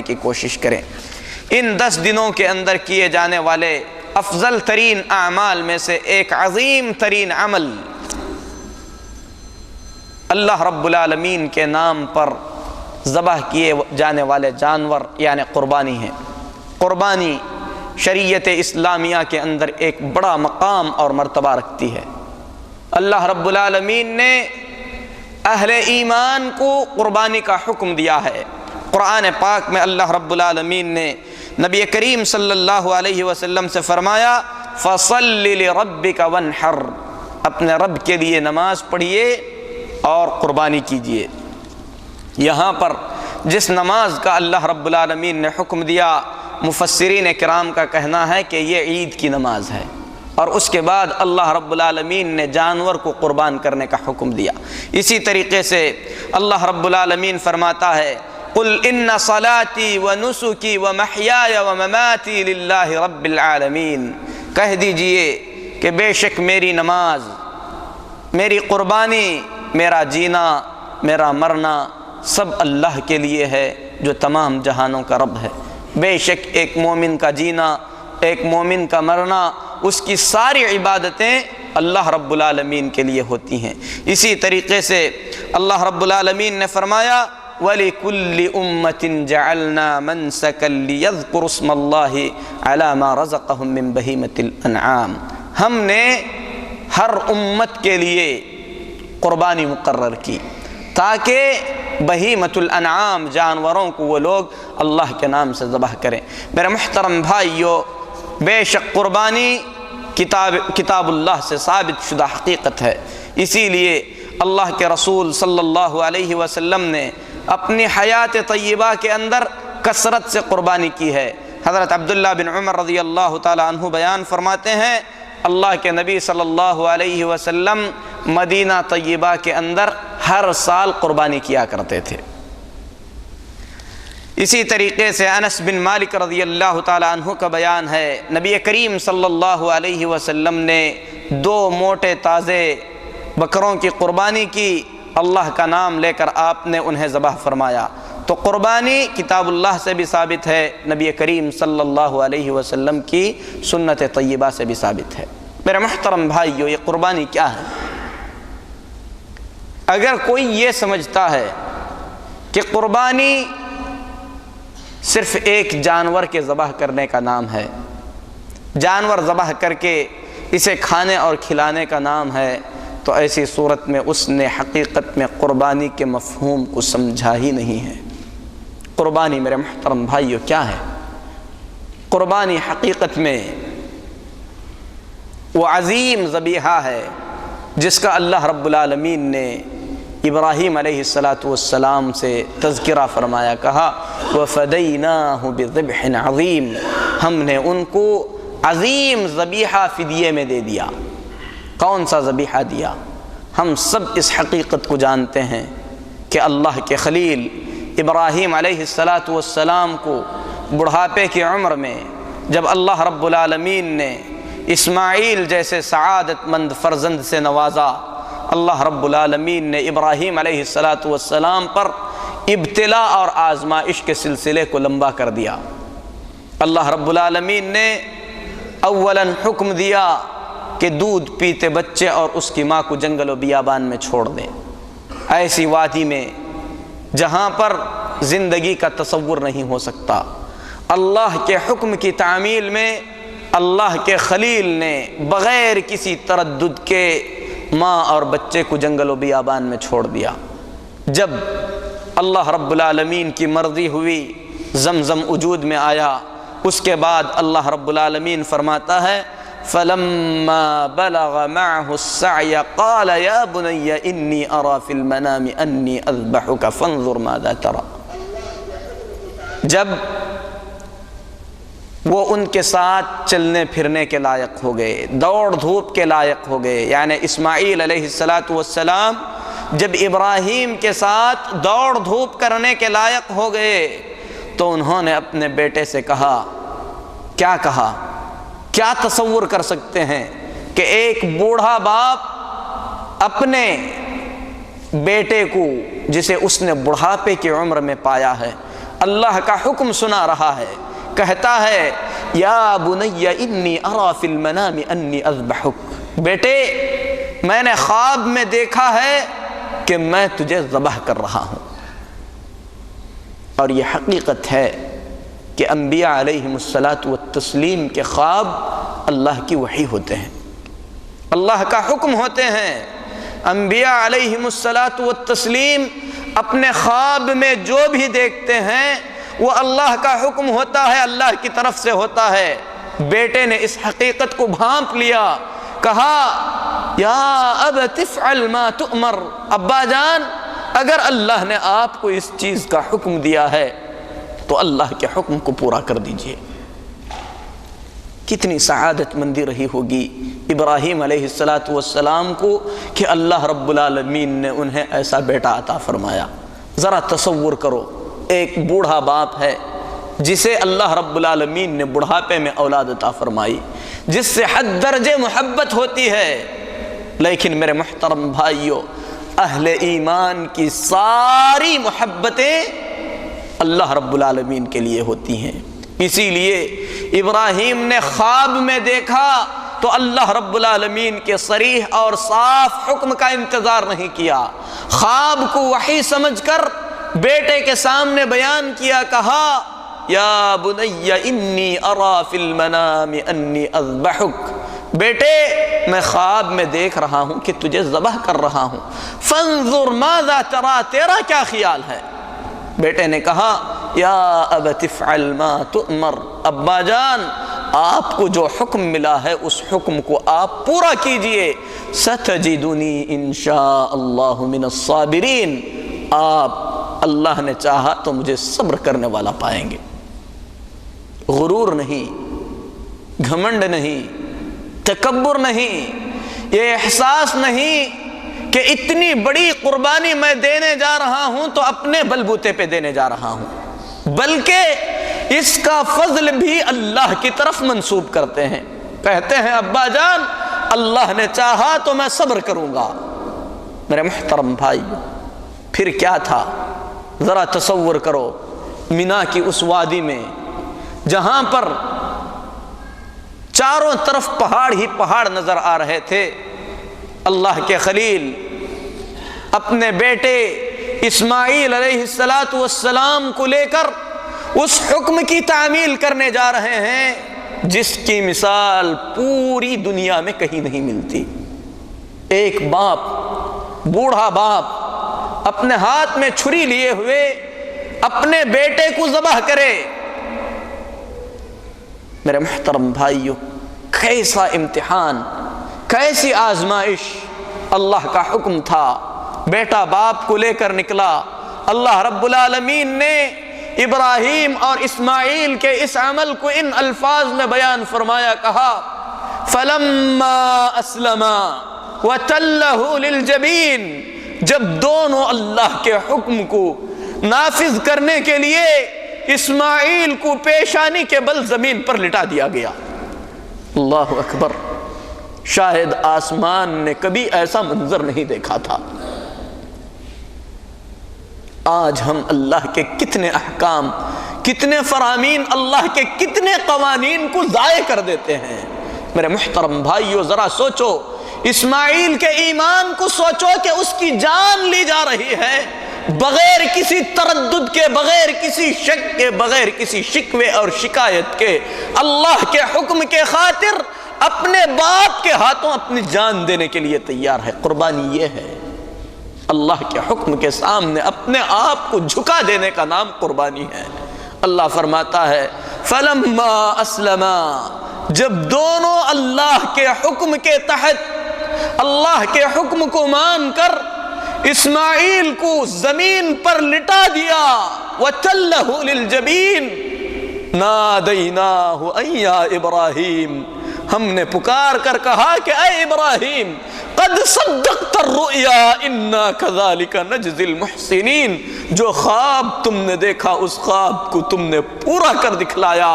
کی کوشش کریں۔ ان 10 دنوں کے اندر کیے جانے والے افضل ترین اعمال میں سے ایک عظیم ترین عمل اللہ رب العالمین کے نام پر ذبح کیے جانے والے جانور یعنی قربانی ہے۔ قربانی شریعت اسلامیہ کے اندر ایک بڑا مقام اور مرتبہ رکھتی ہے۔ اللہ رب العالمین نے اہل ایمان کو قربانی کا حکم دیا ہے۔ قرآن پاک میں اللہ رب العالمین نے نبی کریم صلی اللہ علیہ وسلم سے فرمایا فَصَلِّ لِرَبِّكَ وَانْحَرْ، اپنے رب کے لیے نماز پڑھیے اور قربانی کیجیے۔ یہاں پر جس نماز کا اللہ رب العالمین نے حکم دیا، مفسرین کرام کا کہنا ہے کہ یہ عید کی نماز ہے، اور اس کے بعد اللہ رب العالمین نے جانور کو قربان کرنے کا حکم دیا۔ اسی طریقے سے اللہ رب العالمین فرماتا ہے قُلْ إِنَّ صَلَاتِي وَنُسُكِي وَمَحْيَايَ وَمَمَاتِي لِلَّهِ رَبِّ الْعَالَمِينَ، کہہ دیجئے کہ بے شک میری نماز، میری قربانی، میرا جینا، میرا مرنا سب اللہ کے لیے ہے جو تمام جہانوں کا رب ہے۔ بے شک ایک مومن کا جینا، ایک مومن کا مرنا، اس کی ساری عبادتیں اللہ رب العالمین کے لیے ہوتی ہیں۔ اسی طریقے سے اللہ رب العالمین نے فرمایا وَلِكُلِّ أُمَّةٍ جَعَلْنَا مَنْسَكًا لِيَذْكُرُوا اسْمَ اللَّهِ عَلَى مَا رَزَقَهُم مِّن بَهِيمَةِ الْأَنْعَامِ، ہم نے ہر امت کے لیے قربانی مقرر کی تاکہ بہیمۃ الانعام جانوروں کو وہ لوگ اللہ کے نام سے ذبح کریں۔ میرے محترم بھائیو، بے شک قربانی کتاب اللہ سے ثابت شدہ حقیقت ہے۔ اسی لیے اللہ کے رسول صلی اللہ علیہ وسلم نے اپنی حیات طیبہ کے اندر کثرت سے قربانی کی ہے۔ حضرت عبداللہ بن عمر رضی اللہ تعالی عنہ بیان فرماتے ہیں اللہ کے نبی صلی اللہ علیہ وسلم مدینہ طیبہ کے اندر ہر سال قربانی کیا کرتے تھے۔ اسی طریقے سے انس بن مالک رضی اللہ تعالی عنہ کا بیان ہے نبی کریم صلی اللہ علیہ وسلم نے 2 موٹے تازے بکروں کی قربانی کی، اللہ کا نام لے کر آپ نے انہیں ذبح فرمایا۔ تو قربانی کتاب اللہ سے بھی ثابت ہے، نبی کریم صلی اللہ علیہ وسلم کی سنت طیبہ سے بھی ثابت ہے۔ میرے محترم بھائیو، یہ قربانی کیا ہے؟ اگر کوئی یہ سمجھتا ہے کہ قربانی صرف ایک جانور کے ذبح کرنے کا نام ہے، جانور ذبح کر کے اسے کھانے اور کھلانے کا نام ہے، تو ایسی صورت میں اس نے حقیقت میں قربانی کے مفہوم کو سمجھا ہی نہیں ہے۔ قربانی میرے محترم بھائیو کیا ہے؟ قربانی حقیقت میں وہ عظیم ذبیحہ ہے جس کا اللہ رب العالمین نے ابراہیم علیہ السلام سے تذکرہ فرمایا، کہا وَفَدَيْنَاهُ بِذِبْحٍ عَظِيمٍ، ہم نے ان کو عظیم ذبیحہ فدیے میں دے دیا۔ کون سا ذبیحہ دیا؟ ہم سب اس حقیقت کو جانتے ہیں کہ اللہ کے خلیل ابراہیم علیہ السلام کو بڑھاپے کی عمر میں جب اللہ رب العالمین نے اسماعیل جیسے سعادت مند فرزند سے نوازا، اللہ رب العالمین نے ابراہیم علیہ السلام پر ابتلا اور آزمائش کے سلسلے کو لمبا کر دیا۔ اللہ رب العالمین نے اولاً حکم دیا کہ دودھ پیتے بچے اور اس کی ماں کو جنگل و بیابان میں چھوڑ دیں، ایسی وادی میں جہاں پر زندگی کا تصور نہیں ہو سکتا۔ اللہ کے حکم کی تعمیل میں اللہ کے خلیل نے بغیر کسی تردد کے ماں اور بچے کو جنگل و بیابان میں چھوڑ دیا۔ جب اللہ رب العالمین کی مرضی ہوئی، زمزم وجود میں آیا، اس کے بعد اللہ رب العالمین فرماتا ہے فَلَمَّا بَلَغَ مَعَهُ السَّعْيَ قَالَ يَا بُنَيَّ إِنِّي أَرَى فِي الْمَنَامِ أَنِّي أَذْبَحُكَ فَانظُرْ مَاذَا تَرَى، جب وہ ان کے ساتھ چلنے پھرنے کے لائق ہو گئے، دوڑ دھوپ کے لائق ہو گئے، یعنی اسماعیل علیہ السلام جب ابراہیم کے ساتھ دوڑ دھوپ کرنے کے لائق ہو گئے تو انہوں نے اپنے بیٹے سے کہا، کیا کہا؟ کیا تصور کر سکتے ہیں کہ ایک بوڑھا باپ اپنے بیٹے کو جسے اس نے بڑھاپے کی عمر میں پایا ہے، اللہ کا حکم سنا رہا ہے، کہتا ہے یا بنی انی ارا فی المنام انی اذبحک، بیٹے میں نے خواب میں دیکھا ہے کہ میں تجھے ذبح کر رہا ہوں۔ اور یہ حقیقت ہے کہ انبیاء علیہم الصلاۃ والتسلیم کے خواب اللہ کی وحی ہوتے ہیں، اللہ کا حکم ہوتے ہیں۔ انبیاء علیہم الصلاۃ والتسلیم اپنے خواب میں جو بھی دیکھتے ہیں وہ اللہ کا حکم ہوتا ہے، اللہ کی طرف سے ہوتا ہے۔ بیٹے نے اس حقیقت کو بھانپ لیا، کہا یا ابت افعل ما تؤمر، ابا جان اگر اللہ نے آپ کو اس چیز کا حکم دیا ہے تو اللہ کے حکم کو پورا کر دیجئے۔ کتنی سعادت مندی رہی ہوگی ابراہیم علیہ السلام کو کہ اللہ رب العالمین نے انہیں ایسا بیٹا عطا فرمایا۔ ذرا تصور کرو، ایک بوڑھا باپ ہے جسے اللہ رب العالمین نے بڑھاپے میں اولاد عطا فرمائی، جس سے حد درجے محبت ہوتی ہے، لیکن میرے محترم بھائیوں اہل ایمان کی ساری محبتیں اللہ رب العالمین کے لیے ہوتی ہیں۔ اسی لیے ابراہیم نے خواب میں دیکھا تو اللہ رب العالمین کے صریح اور صاف حکم کا انتظار نہیں کیا، خواب کو وحی سمجھ کر بیٹے کے سامنے بیان کیا، کہا یا بنی انی ارا فی المنام انی اذبحک، بیٹے میں خواب میں دیکھ رہا ہوں کہ تجھے ذبح کر رہا ہوں، فانظر ماذا ترى، تیرا کیا خیال ہے؟ بیٹے نے کہا یا ابت افعل ما تؤمر، ابا جان آپ کو جو حکم ملا ہے اس حکم کو آپ پورا کیجئے، ستجدنی انشاء اللہ من الصابرین، آپ اللہ نے چاہا تو مجھے صبر کرنے والا پائیں گے۔ غرور نہیں، گھمنڈ نہیں، تکبر نہیں، یہ احساس نہیں کہ اتنی بڑی قربانی میں دینے جا رہا ہوں تو اپنے بلبوتے پہ دینے جا رہا ہوں، بلکہ اس کا فضل بھی اللہ کی طرف منسوب کرتے ہیں، کہتے ہیں ابا جان اللہ نے چاہا تو میں صبر کروں گا۔ میرے محترم بھائی پھر کیا تھا؟ ذرا تصور کرو، مینا کی اس وادی میں جہاں پر چاروں طرف پہاڑ ہی پہاڑ نظر آ رہے تھے، اللہ کے خلیل اپنے بیٹے اسماعیل علیہ السلام کو لے کر اس حکم کی تعمیل کرنے جا رہے ہیں جس کی مثال پوری دنیا میں کہیں نہیں ملتی۔ ایک باپ، بوڑھا باپ اپنے ہاتھ میں چھری لیے ہوئے اپنے بیٹے کو ذبح کرے۔ میرے محترم بھائیو کیسا امتحان، کیسی آزمائش، اللہ کا حکم تھا، بیٹا باپ کو لے کر نکلا۔ اللہ رب العالمین نے ابراہیم اور اسماعیل کے اس عمل کو ان الفاظ میں بیان فرمایا، کہا فَلَمَّا أَسْلَمَا وَتَلَّهُ لِلْجَبِينِ، جب دونوں اللہ کے حکم کو نافذ کرنے کے لیے اسماعیل کو پیشانی کے بل زمین پر لٹا دیا گیا۔ اللہ اکبر، شاید آسمان نے کبھی ایسا منظر نہیں دیکھا تھا۔ آج ہم اللہ کے کتنے احکام، کتنے فرامین، اللہ کے کتنے قوانین کو ضائع کر دیتے ہیں۔ میرے محترم بھائیو ذرا سوچو، اسماعیل کے ایمان کو سوچو کہ اس کی جان لی جا رہی ہے بغیر کسی تردد کے، بغیر کسی شک کے، بغیر کسی شکوے اور شکایت کے، اللہ کے حکم کے خاطر اپنے باپ کے ہاتھوں اپنی جان دینے کے لیے تیار ہے۔ قربانی یہ ہے، اللہ کے حکم کے سامنے اپنے آپ کو جھکا دینے کا نام قربانی ہے۔ اللہ فرماتا ہے فَلَمَّا أَسْلَمَا، جب دونوں اللہ کے حکم کے تحت اللہ کے حکم کو مان کر اسماعیل کو زمین پر لٹا دیا، وَتَلَّهُ لِلْجَبِينِ نَادَيْنَاهُ أَن يَا إِبْرَاهِيمُ، ہم نے پکار کر کہا کہ اے ابراہیم قد صدقت الرؤیا انا كذلك نجزی المحسنین، جو خواب تم نے دیکھا اس خواب کو تم نے پورا کر دکھلایا،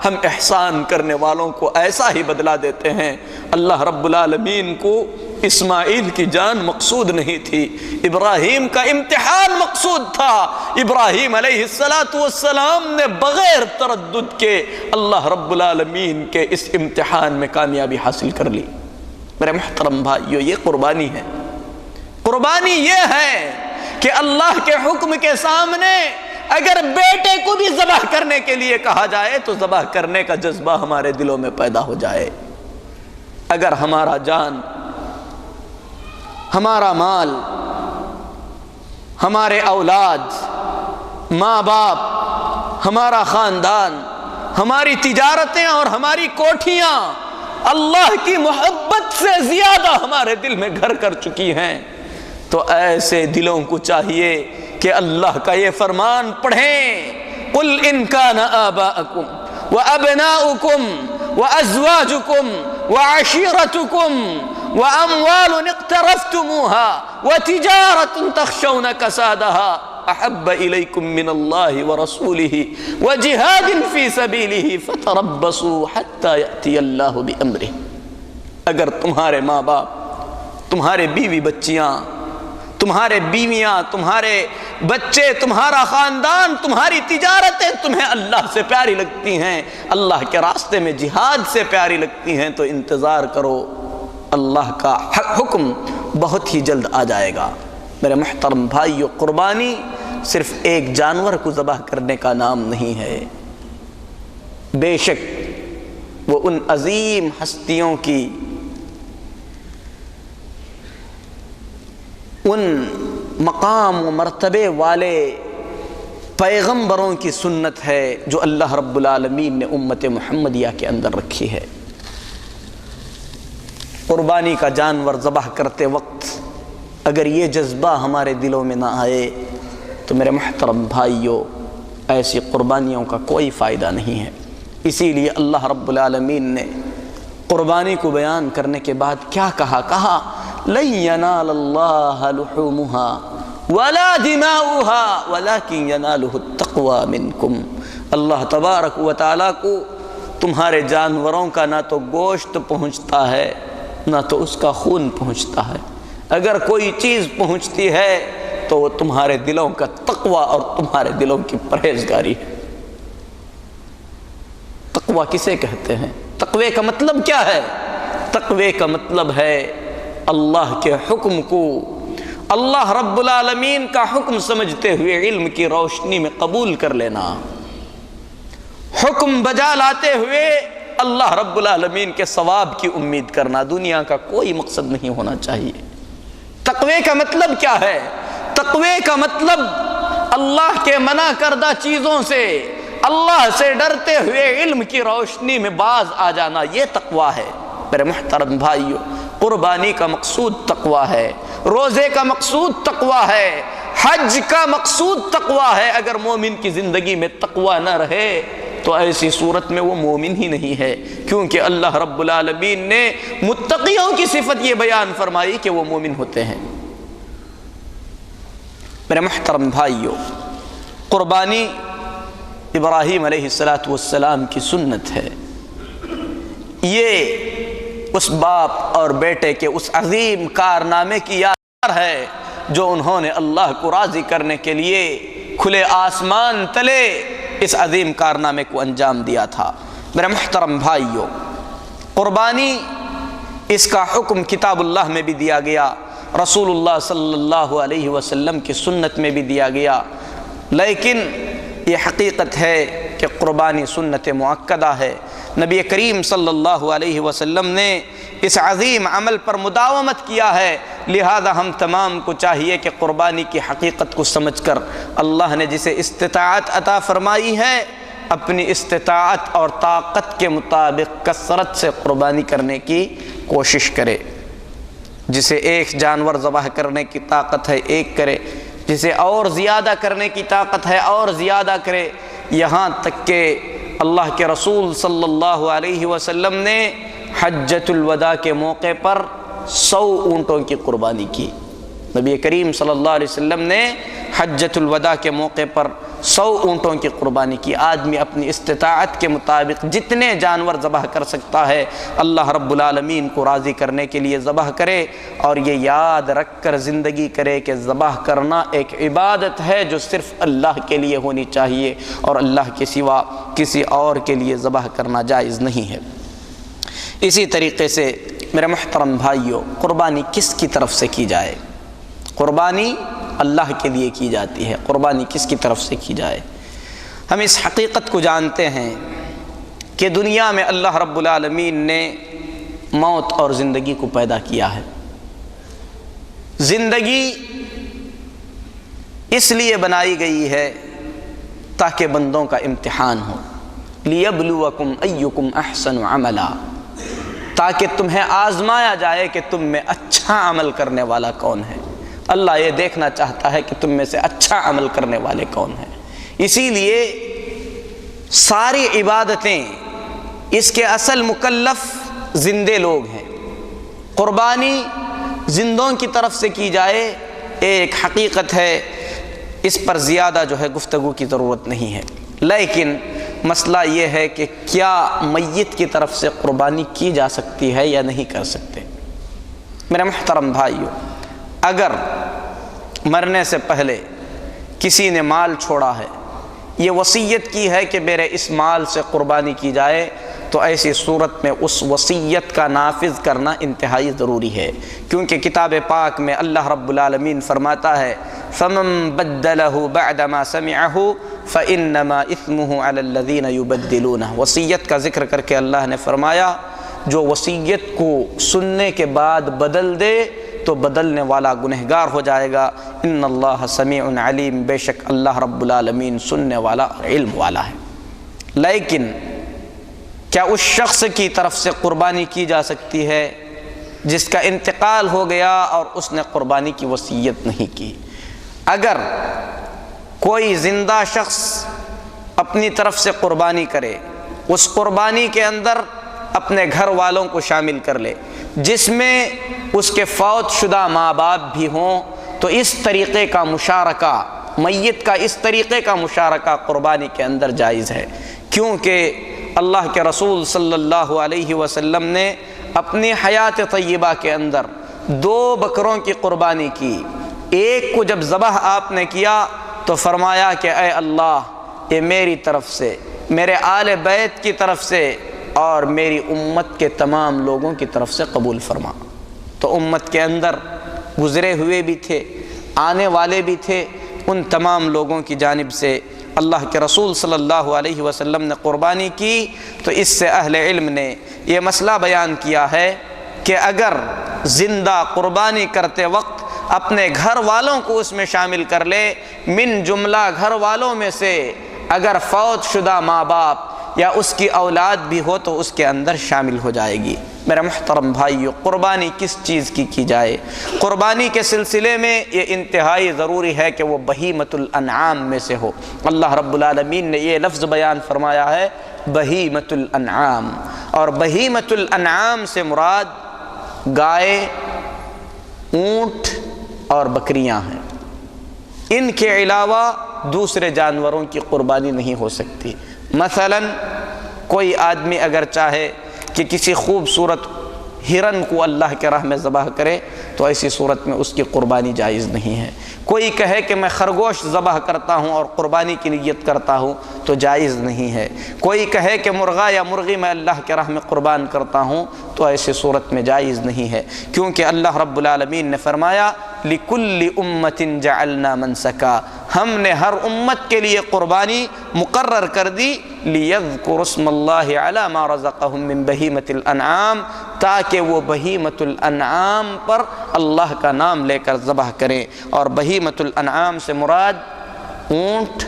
ہم احسان کرنے والوں کو ایسا ہی بدلہ دیتے ہیں۔ اللہ رب العالمین کو اسماعیل کی جان مقصود نہیں تھی، ابراہیم کا امتحان مقصود تھا۔ ابراہیم علیہ السلام نے بغیر تردد کے اللہ رب العالمین کے اس امتحان میں کامیابی حاصل کر لی۔ میرے محترم بھائیو، یہ قربانی ہے۔ قربانی یہ ہے کہ اللہ کے حکم کے سامنے اگر بیٹے کو بھی ذبح کرنے کے لیے کہا جائے تو ذبح کرنے کا جذبہ ہمارے دلوں میں پیدا ہو جائے۔ اگر ہمارا جان، ہمارا مال، ہمارے اولاد، ماں باپ، ہمارا خاندان، ہماری تجارتیں اور ہماری کوٹھیاں اللہ کی محبت سے زیادہ ہمارے دل میں گھر کر چکی ہیں تو ایسے دلوں کو چاہیے کہ اللہ کا یہ فرمان پڑھیں، قُلْ إِنْ كَانَ آبَاءَكُمْ وَأَبْنَاؤُكُمْ وَأَزْوَاجُكُمْ وَعَشِيرَتُكُمْ وَأَمْوَالٌ اقْتَرَفْتُمُوهَا وَتِجَارَةٌ تَخْشَوْنَ كَسَادَهَا أَحَبَّ إِلَيْكُم مِّنَ اللَّهِ وَرَسُولِهِ وَجِهَادٍ فِي سَبِيلِهِ فَتَرَبَّصُوا حَتَّى يَأْتِيَ اللَّهُ بِأَمْرِهِ۔ اگر تمہارے ماں باپ، تمہارے بیوی بچیاں، تمہارے بیویاں، تمہارے بچے، تمہارا خاندان، تمہاری تجارتیں تمہیں اللہ سے پیاری لگتی ہیں، اللہ کے راستے میں جہاد سے پیاری لگتی ہیں تو انتظار کرو، اللہ کا حکم بہت ہی جلد آ جائے گا۔ میرے محترم بھائیو، قربانی صرف ایک جانور کو ذبح کرنے کا نام نہیں ہے، بے شک وہ ان عظیم ہستیوں کی، ان مقام و مرتبے والے پیغمبروں کی سنت ہے جو اللہ رب العالمین نے امت محمدیہ کے اندر رکھی ہے۔ قربانی کا جانور ذبح کرتے وقت اگر یہ جذبہ ہمارے دلوں میں نہ آئے تو میرے محترم بھائیوں، ایسی قربانیوں کا کوئی فائدہ نہیں ہے۔ اسی لیے اللہ رب العالمین نے قربانی کو بیان کرنے کے بعد کیا کہا؟ لَن يَنَالَ اللَّهَ لُحُومُهَا وَلَا دِمَاؤُهَا وَلَكِنْ يَنَالُهُ التَّقْوَى مِنْكُمْ۔ اللہ تبارک و تعالیٰ کو تمہارے جانوروں کا نہ تو گوشت پہنچتا ہے نہ تو اس کا خون پہنچتا ہے، اگر کوئی چیز پہنچتی ہے تو وہ تمہارے دلوں کا تقوی اور تمہارے دلوں کی پرہیزگاری ہے۔ تقوی کسے کہتے ہیں؟ تقوی کا مطلب کیا ہے؟ تقوی کا مطلب ہے اللہ کے حکم کو اللہ رب العالمین کا حکم سمجھتے ہوئے علم کی روشنی میں قبول کر لینا، حکم بجا لاتے ہوئے اللہ رب العالمین کے ثواب کی امید کرنا، دنیا کا کوئی مقصد نہیں ہونا چاہیے۔ تقوی کا مطلب کیا ہے؟ تقوی کا مطلب اللہ کے منع کردہ چیزوں سے، اللہ سے ڈرتے ہوئے علم کی روشنی میں باز آ جانا، یہ تقوی ہے۔ میرے محترم بھائیو، قربانی کا مقصود تقوی ہے، روزے کا مقصود تقوی ہے، حج کا مقصود تقوی ہے۔ اگر مومن کی زندگی میں تقوی نہ رہے تو ایسی صورت میں وہ مومن ہی نہیں ہے، کیونکہ اللہ رب العالمین نے متقیوں کی صفت یہ بیان فرمائی کہ وہ مومن ہوتے ہیں۔ میرے محترم بھائیو، قربانی ابراہیم علیہ السلام کی سنت ہے۔ یہ اس باپ اور بیٹے کے اس عظیم کارنامے کی یاد ہے جو انہوں نے اللہ کو راضی کرنے کے لیے کھلے آسمان تلے اس عظیم کارنامے کو انجام دیا تھا۔ میرے محترم بھائیو، قربانی اس کا حکم کتاب اللہ میں بھی دیا گیا، رسول اللہ صلی اللہ علیہ وسلم کی سنت میں بھی دیا گیا، لیکن یہ حقیقت ہے کہ قربانی سنت مؤکدہ ہے۔ نبی کریم صلی اللہ علیہ وسلم نے اس عظیم عمل پر مداومت کیا ہے، لہذا ہم تمام کو چاہیے کہ قربانی کی حقیقت کو سمجھ کر اللہ نے جسے استطاعت عطا فرمائی ہے اپنی استطاعت اور طاقت کے مطابق کثرت سے قربانی کرنے کی کوشش کرے۔ جسے ایک جانور ذبح کرنے کی طاقت ہے ایک کرے، جسے اور زیادہ کرنے کی طاقت ہے اور زیادہ کرے، یہاں تک کہ اللہ کے رسول صلی اللہ علیہ وسلم نے حجۃ الوداع کے موقع پر 100 اونٹوں کی قربانی کی۔ نبی کریم صلی اللہ علیہ وسلم نے حجۃ الوداع کے موقع پر 100 اونٹوں کی قربانی کی۔ آدمی اپنی استطاعت کے مطابق جتنے جانور ذبح کر سکتا ہے اللہ رب العالمین کو راضی کرنے کے لیے ذبح کرے، اور یہ یاد رکھ کر زندگی کرے کہ ذبح کرنا ایک عبادت ہے جو صرف اللہ کے لیے ہونی چاہیے، اور اللہ کے سوا کسی اور کے لیے ذبح کرنا جائز نہیں ہے۔ اسی طریقے سے میرے محترم بھائیوں، قربانی کس کی طرف سے کی جائے؟ قربانی اللہ کے لیے کی جاتی ہے، قربانی کس کی طرف سے کی جائے؟ ہم اس حقیقت کو جانتے ہیں کہ دنیا میں اللہ رب العالمین نے موت اور زندگی کو پیدا کیا ہے۔ زندگی اس لیے بنائی گئی ہے تاکہ بندوں کا امتحان ہو، لِيَبْلُوَكُمْ أَيُّكُمْ أَحْسَنُ عَمَلًا، تاکہ تمہیں آزمایا جائے کہ تم میں اچھا عمل کرنے والا کون ہے۔ اللہ یہ دیکھنا چاہتا ہے کہ تم میں سے اچھا عمل کرنے والے کون ہیں۔ اسی لیے ساری عبادتیں اس کے اصل مکلف زندے لوگ ہیں۔ قربانی زندوں کی طرف سے کی جائے ایک حقیقت ہے، اس پر زیادہ جو ہے گفتگو کی ضرورت نہیں ہے، لیکن مسئلہ یہ ہے کہ کیا میت کی طرف سے قربانی کی جا سکتی ہے یا نہیں کر سکتے؟ میرے محترم بھائیو، اگر مرنے سے پہلے کسی نے مال چھوڑا ہے، یہ وصیت کی ہے کہ میرے اس مال سے قربانی کی جائے، تو ایسی صورت میں اس وصیت کا نافذ کرنا انتہائی ضروری ہے، کیونکہ کتاب پاک میں اللہ رب العالمین فرماتا ہے فَمَن بَدَّلَهُ بَعْدَ مَا سَمِعَهُ فَإِنَّمَا إِثْمُهُ عَلَى الَّذِينَ يُبَدِّلُونَهُ۔ وصیت کا ذکر کر کے اللہ نے فرمایا جو وصیت کو سننے کے بعد بدل دے تو بدلنے والا گنہگار ہو جائے گا۔ ان اللہ سمیع علیم، بے شک اللہ رب العالمین سننے والا اور علم والا ہے۔ لیکن کیا اس شخص کی طرف سے قربانی کی جا سکتی ہے جس کا انتقال ہو گیا اور اس نے قربانی کی وصیت نہیں کی؟ اگر کوئی زندہ شخص اپنی طرف سے قربانی کرے، اس قربانی کے اندر اپنے گھر والوں کو شامل کر لے، جس میں اس کے فوت شدہ ماں باپ بھی ہوں، تو اس طریقے کا مشارکہ، میت کا اس طریقے کا مشارکہ قربانی کے اندر جائز ہے، کیونکہ اللہ کے رسول صلی اللہ علیہ وسلم نے اپنی حیات طیبہ کے اندر 2 بکروں کی قربانی کی۔ ایک کو جب ذبح آپ نے کیا تو فرمایا کہ اے اللہ، یہ میری طرف سے، میرے آل بیت کی طرف سے اور میری امت کے تمام لوگوں کی طرف سے قبول فرما۔ تو امت کے اندر گزرے ہوئے بھی تھے، آنے والے بھی تھے، ان تمام لوگوں کی جانب سے اللہ کے رسول صلی اللہ علیہ وسلم نے قربانی کی۔ تو اس سے اہل علم نے یہ مسئلہ بیان کیا ہے کہ اگر زندہ قربانی کرتے وقت اپنے گھر والوں کو اس میں شامل کر لے، من جملہ گھر والوں میں سے اگر فوت شدہ ماں باپ یا اس کی اولاد بھی ہو تو اس کے اندر شامل ہو جائے گی۔ میرے محترم بھائیو، قربانی کس چیز کی جائے؟ قربانی کے سلسلے میں یہ انتہائی ضروری ہے کہ وہ بہیمۃ الانعام میں سے ہو۔ اللہ رب العالمین نے یہ لفظ بیان فرمایا ہے بہیمۃ الانعام، اور بہیمۃ الانعام سے مراد گائے، اونٹ اور بکریاں ہیں۔ ان کے علاوہ دوسرے جانوروں کی قربانی نہیں ہو سکتی۔ مثلا کوئی آدمی اگر چاہے کہ کسی خوبصورت ہرن کو اللہ کے راہ میں ذبح کرے تو ایسی صورت میں اس کی قربانی جائز نہیں ہے۔ کوئی کہے کہ میں خرگوش ذبح کرتا ہوں اور قربانی کی نیت کرتا ہوں تو جائز نہیں ہے۔ کوئی کہے کہ مرغا یا مرغی میں اللہ کے راہ میں قربان کرتا ہوں تو ایسی صورت میں جائز نہیں ہے، کیونکہ اللہ رب العالمین نے فرمایا لِكُلِّ أُمَّةٍ جَعَلْنَا مَنْسَكًا، ہم نے ہر امت کے لیے قربانی مقرر کر دی، لِيَذْكُرُ اسْمَ اللَّهِ عَلَى مَا رَزَقَهُم مِّن بَهِيمَةِ الْأَنْعَامِ، تاکہ وہ بہیمۃ الانعام پر اللہ کا نام لے کر ذبح کریں۔ اور بہیمۃ الانعام سے مراد اونٹ،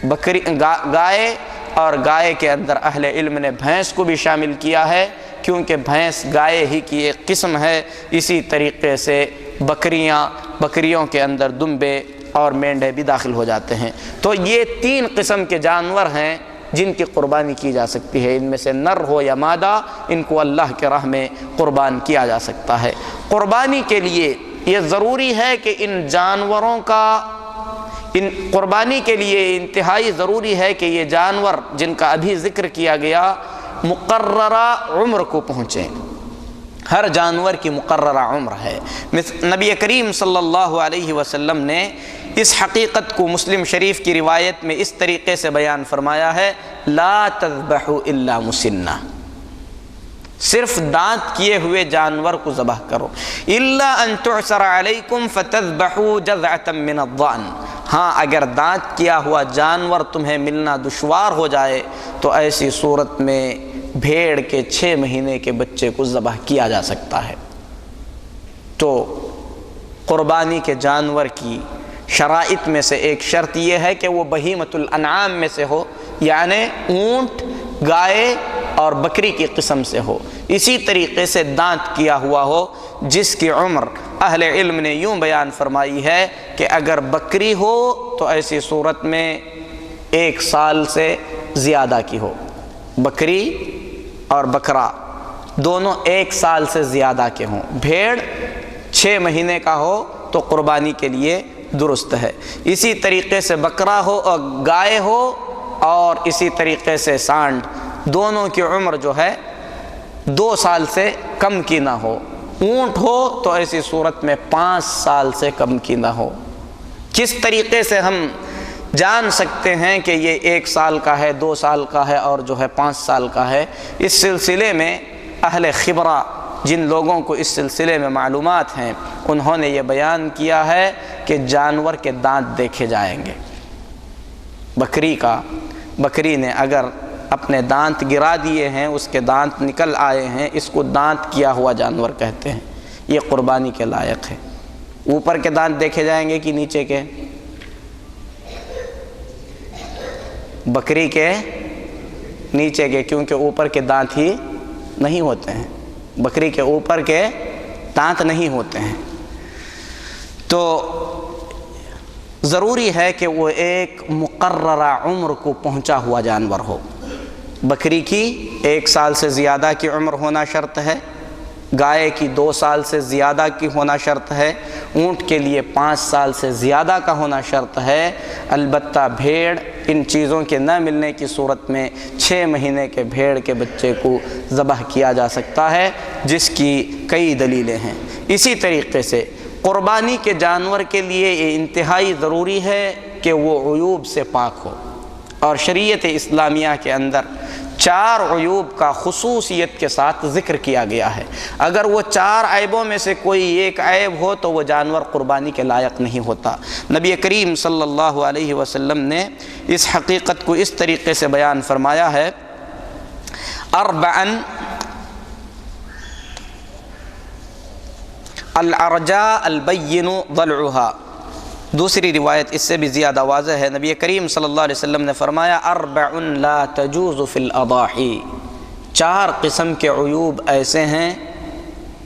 بکری، گائے، اور گائے کے اندر اہل علم نے بھینس کو بھی شامل کیا ہے، کیونکہ بھینس گائے ہی کی ایک قسم ہے۔ اسی طریقے سے بکریوں کے اندر دمبے اور مینڈے بھی داخل ہو جاتے ہیں۔ تو یہ 3 قسم کے جانور ہیں جن کی قربانی کی جا سکتی ہے، ان میں سے نر ہو یا مادہ، ان کو اللہ کے راہ میں قربان کیا جا سکتا ہے۔ قربانی کے لیے یہ ضروری ہے کہ ان جانوروں کا قربانی کے لیے انتہائی ضروری ہے کہ یہ جانور جن کا ابھی ذکر کیا گیا مقررہ عمر کو پہنچیں۔ ہر جانور کی مقررہ عمر ہے۔ نبی کریم صلی اللہ علیہ وسلم نے اس حقیقت کو مسلم شریف کی روایت میں اس طریقے سے بیان فرمایا ہے، لا تذبحوا الا مسنہ، صرف دانت کیے ہوئے جانور کو ذبح کرو، الا ان تعسر علیکم فتذبحوا جذعة من الضأن، ہاں اگر دانت کیا ہوا جانور تمہیں ملنا دشوار ہو جائے تو ایسی صورت میں بھیڑ کے 6 مہینے کے بچے کو ذبح کیا جا سکتا ہے۔ تو قربانی کے جانور کی شرائط میں سے ایک شرط یہ ہے کہ وہ بہیمۃ الانعام میں سے ہو، یعنی اونٹ، گائے اور بکری کی قسم سے ہو۔ اسی طریقے سے دانت کیا ہوا ہو، جس کی عمر اہل علم نے یوں بیان فرمائی ہے کہ اگر بکری ہو تو ایسی صورت میں 1 سال سے زیادہ کی ہو، بکری اور بکرا دونوں 1 سال سے زیادہ کے ہوں، بھیڑ 6 مہینے کا ہو تو قربانی کے لیے درست ہے۔ اسی طریقے سے بکرا ہو اور گائے ہو، اور اسی طریقے سے سانڈ، دونوں کی عمر جو ہے 2 سال سے کم کی نہ ہو۔ اونٹ ہو تو ایسی صورت میں 5 سال سے کم کی نہ ہو۔ کس طریقے سے ہم جان سکتے ہیں کہ یہ 1 سال کا ہے، 2 سال کا ہے اور جو ہے 5 سال کا ہے؟ اس سلسلے میں اہل خبرہ، جن لوگوں کو اس سلسلے میں معلومات ہیں، انہوں نے یہ بیان کیا ہے کہ جانور کے دانت دیکھے جائیں گے۔ بکری نے اگر اپنے دانت گرا دیے ہیں، اس کے دانت نکل آئے ہیں، اس کو دانت کیا ہوا جانور کہتے ہیں، یہ قربانی کے لائق ہے۔ اوپر کے دانت دیکھے جائیں گے کہ نیچے کے؟ بکری کے نیچے کے، کیونکہ اوپر کے دانت ہی نہیں ہوتے ہیں، بکری کے اوپر کے دانت نہیں ہوتے ہیں۔ تو ضروری ہے کہ وہ ایک مقررہ عمر کو پہنچا ہوا جانور ہو۔ بکری کی 1 سال سے زیادہ کی عمر ہونا شرط ہے، گائے کی 2 سال سے زیادہ کی ہونا شرط ہے، اونٹ کے لیے 5 سال سے زیادہ کا ہونا شرط ہے۔ البتہ بھیڑ، ان چیزوں کے نہ ملنے کی صورت میں 6 مہینے کے بھیڑ کے بچے کو ذبح کیا جا سکتا ہے، جس کی کئی دلیلیں ہیں۔ اسی طریقے سے قربانی کے جانور کے لیے یہ انتہائی ضروری ہے کہ وہ عیوب سے پاک ہو، اور شریعت اسلامیہ کے اندر 4 عیوب کا خصوصیت کے ساتھ ذکر کیا گیا ہے۔ اگر وہ 4 عیبوں میں سے کوئی ایک عیب ہو تو وہ جانور قربانی کے لائق نہیں ہوتا۔ نبی کریم صلی اللہ علیہ وسلم نے اس حقیقت کو اس طریقے سے بیان فرمایا ہے، اربعن العرجاء البین ضلعها۔ دوسری روایت اس سے بھی زیادہ واضح ہے، نبی کریم صلی اللہ علیہ وسلم نے فرمایا، اربع لا تجوز فی الاضاحی، 4 قسم کے عیوب ایسے ہیں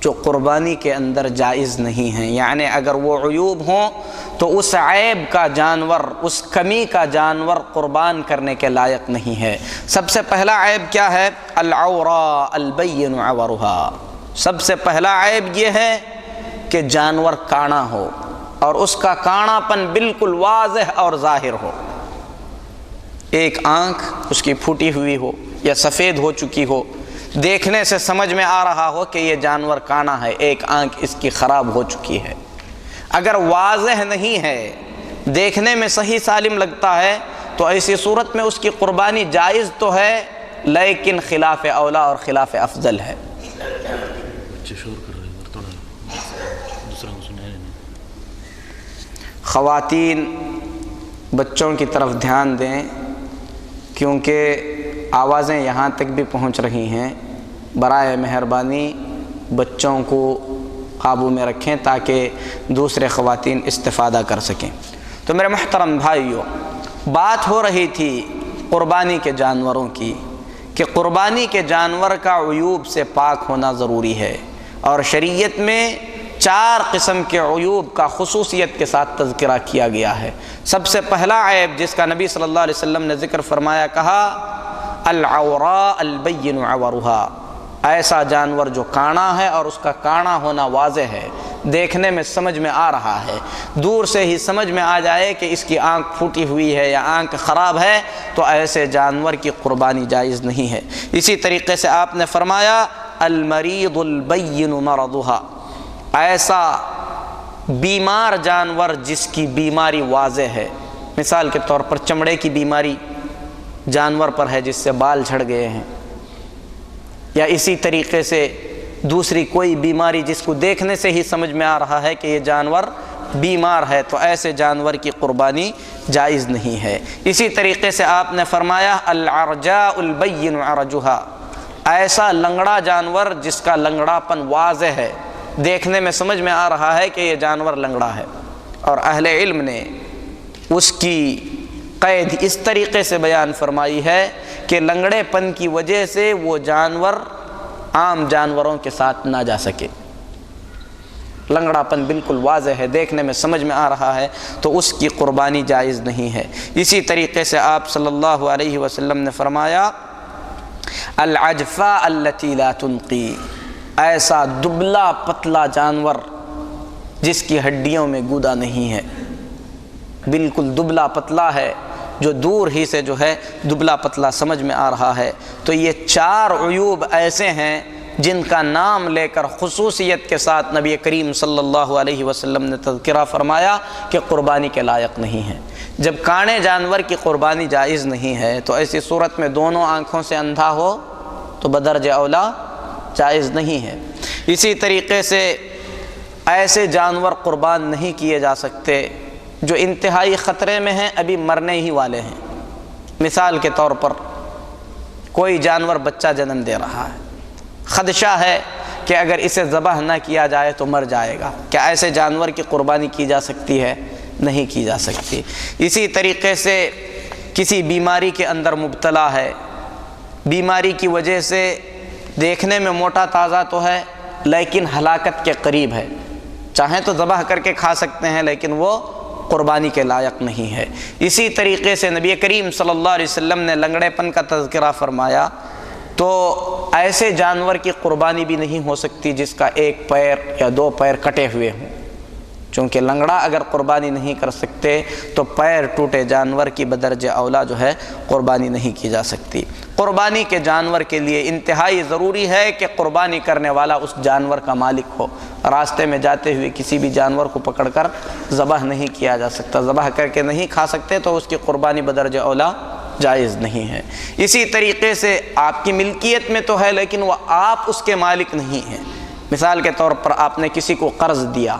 جو قربانی کے اندر جائز نہیں ہیں، یعنی اگر وہ عیوب ہوں تو اس عیب کا جانور، اس کمی کا جانور قربان کرنے کے لائق نہیں ہے۔ سب سے پہلا عیب کیا ہے؟ العوراء البین عورها، سب سے پہلا عیب یہ ہے کہ جانور کانا ہو، اور اس کا کانا پن بالکل واضح اور ظاہر ہو، ایک آنکھ اس کی پھوٹی ہوئی ہو یا سفید ہو چکی ہو، دیکھنے سے سمجھ میں آ رہا ہو کہ یہ جانور کانا ہے، ایک آنکھ اس کی خراب ہو چکی ہے۔ اگر واضح نہیں ہے، دیکھنے میں صحیح سالم لگتا ہے، تو ایسی صورت میں اس کی قربانی جائز تو ہے، لیکن خلاف اولا اور خلاف افضل ہے۔ خواتین بچوں کی طرف دھیان دیں، کیونکہ آوازیں یہاں تک بھی پہنچ رہی ہیں۔ برائے مہربانی بچوں کو قابو میں رکھیں تاکہ دوسرے خواتین استفادہ کر سکیں۔ تو میرے محترم بھائیوں، بات ہو رہی تھی قربانی کے جانوروں کی، کہ قربانی کے جانور کا عیوب سے پاک ہونا ضروری ہے، اور شریعت میں 4 قسم کے عیوب کا خصوصیت کے ساتھ تذکرہ کیا گیا ہے۔ سب سے پہلا عیب جس کا نبی صلی اللہ علیہ وسلم نے ذکر فرمایا، کہا العوراء البین عورها، ایسا جانور جو کانا ہے اور اس کا کانا ہونا واضح ہے، دیکھنے میں سمجھ میں آ رہا ہے، دور سے ہی سمجھ میں آ جائے کہ اس کی آنکھ پھوٹی ہوئی ہے یا آنکھ خراب ہے، تو ایسے جانور کی قربانی جائز نہیں ہے۔ اسی طریقے سے آپ نے فرمایا المریض البین مرضها، ایسا بیمار جانور جس کی بیماری واضح ہے، مثال کے طور پر چمڑے کی بیماری جانور پر ہے جس سے بال جھڑ گئے ہیں، یا اسی طریقے سے دوسری کوئی بیماری جس کو دیکھنے سے ہی سمجھ میں آ رہا ہے کہ یہ جانور بیمار ہے، تو ایسے جانور کی قربانی جائز نہیں ہے۔ اسی طریقے سے آپ نے فرمایا العرجاء البین عرجها، ایسا لنگڑا جانور جس کا لنگڑاپن واضح ہے، دیکھنے میں سمجھ میں آ رہا ہے کہ یہ جانور لنگڑا ہے، اور اہل علم نے اس کی قید اس طریقے سے بیان فرمائی ہے کہ لنگڑے پن کی وجہ سے وہ جانور عام جانوروں کے ساتھ نہ جا سکے، لنگڑا پن بالکل واضح ہے، دیکھنے میں سمجھ میں آ رہا ہے، تو اس کی قربانی جائز نہیں ہے۔ اسی طریقے سے آپ صلی اللہ علیہ وسلم نے فرمایا العجفاء التي لا تنقی، ایسا دبلا پتلا جانور جس کی ہڈیوں میں گودا نہیں ہے، بالکل دبلا پتلا ہے، جو دور ہی سے جو ہے دبلا پتلا سمجھ میں آ رہا ہے، تو یہ 4 عیوب ایسے ہیں جن کا نام لے کر خصوصیت کے ساتھ نبی کریم صلی اللہ علیہ وسلم نے تذکرہ فرمایا کہ قربانی کے لائق نہیں ہے۔ جب کانے جانور کی قربانی جائز نہیں ہے تو ایسی صورت میں دونوں آنکھوں سے اندھا ہو تو بدرجہ اولا جائز نہیں ہے۔ اسی طریقے سے ایسے جانور قربان نہیں کیے جا سکتے جو انتہائی خطرے میں ہیں، ابھی مرنے ہی والے ہیں۔ مثال کے طور پر کوئی جانور بچہ جنم دے رہا ہے، خدشہ ہے کہ اگر اسے ذبح نہ کیا جائے تو مر جائے گا، کیا ایسے جانور کی قربانی کی جا سکتی ہے؟ نہیں کی جا سکتی۔ اسی طریقے سے کسی بیماری کے اندر مبتلا ہے، بیماری کی وجہ سے دیکھنے میں موٹا تازہ تو ہے لیکن ہلاکت کے قریب ہے، چاہیں تو ذبح کر کے کھا سکتے ہیں لیکن وہ قربانی کے لائق نہیں ہے۔ اسی طریقے سے نبی کریم صلی اللہ علیہ وسلم نے لنگڑے پن کا تذکرہ فرمایا، تو ایسے جانور کی قربانی بھی نہیں ہو سکتی جس کا 1 پیر یا 2 پیر کٹے ہوئے ہوں، چونکہ لنگڑا اگر قربانی نہیں کر سکتے تو پیر ٹوٹے جانور کی بدرجہ اولا جو ہے قربانی نہیں کی جا سکتی۔ قربانی کے جانور کے لیے انتہائی ضروری ہے کہ قربانی کرنے والا اس جانور کا مالک ہو، راستے میں جاتے ہوئے کسی بھی جانور کو پکڑ کر ذبح نہیں کیا جا سکتا، ذبح کر کے نہیں کھا سکتے تو اس کی قربانی بدرجہ اولا جائز نہیں ہے۔ اسی طریقے سے آپ کی ملکیت میں تو ہے لیکن وہ آپ اس کے مالک نہیں ہیں۔ مثال کے طور پر آپ نے کسی کو قرض دیا،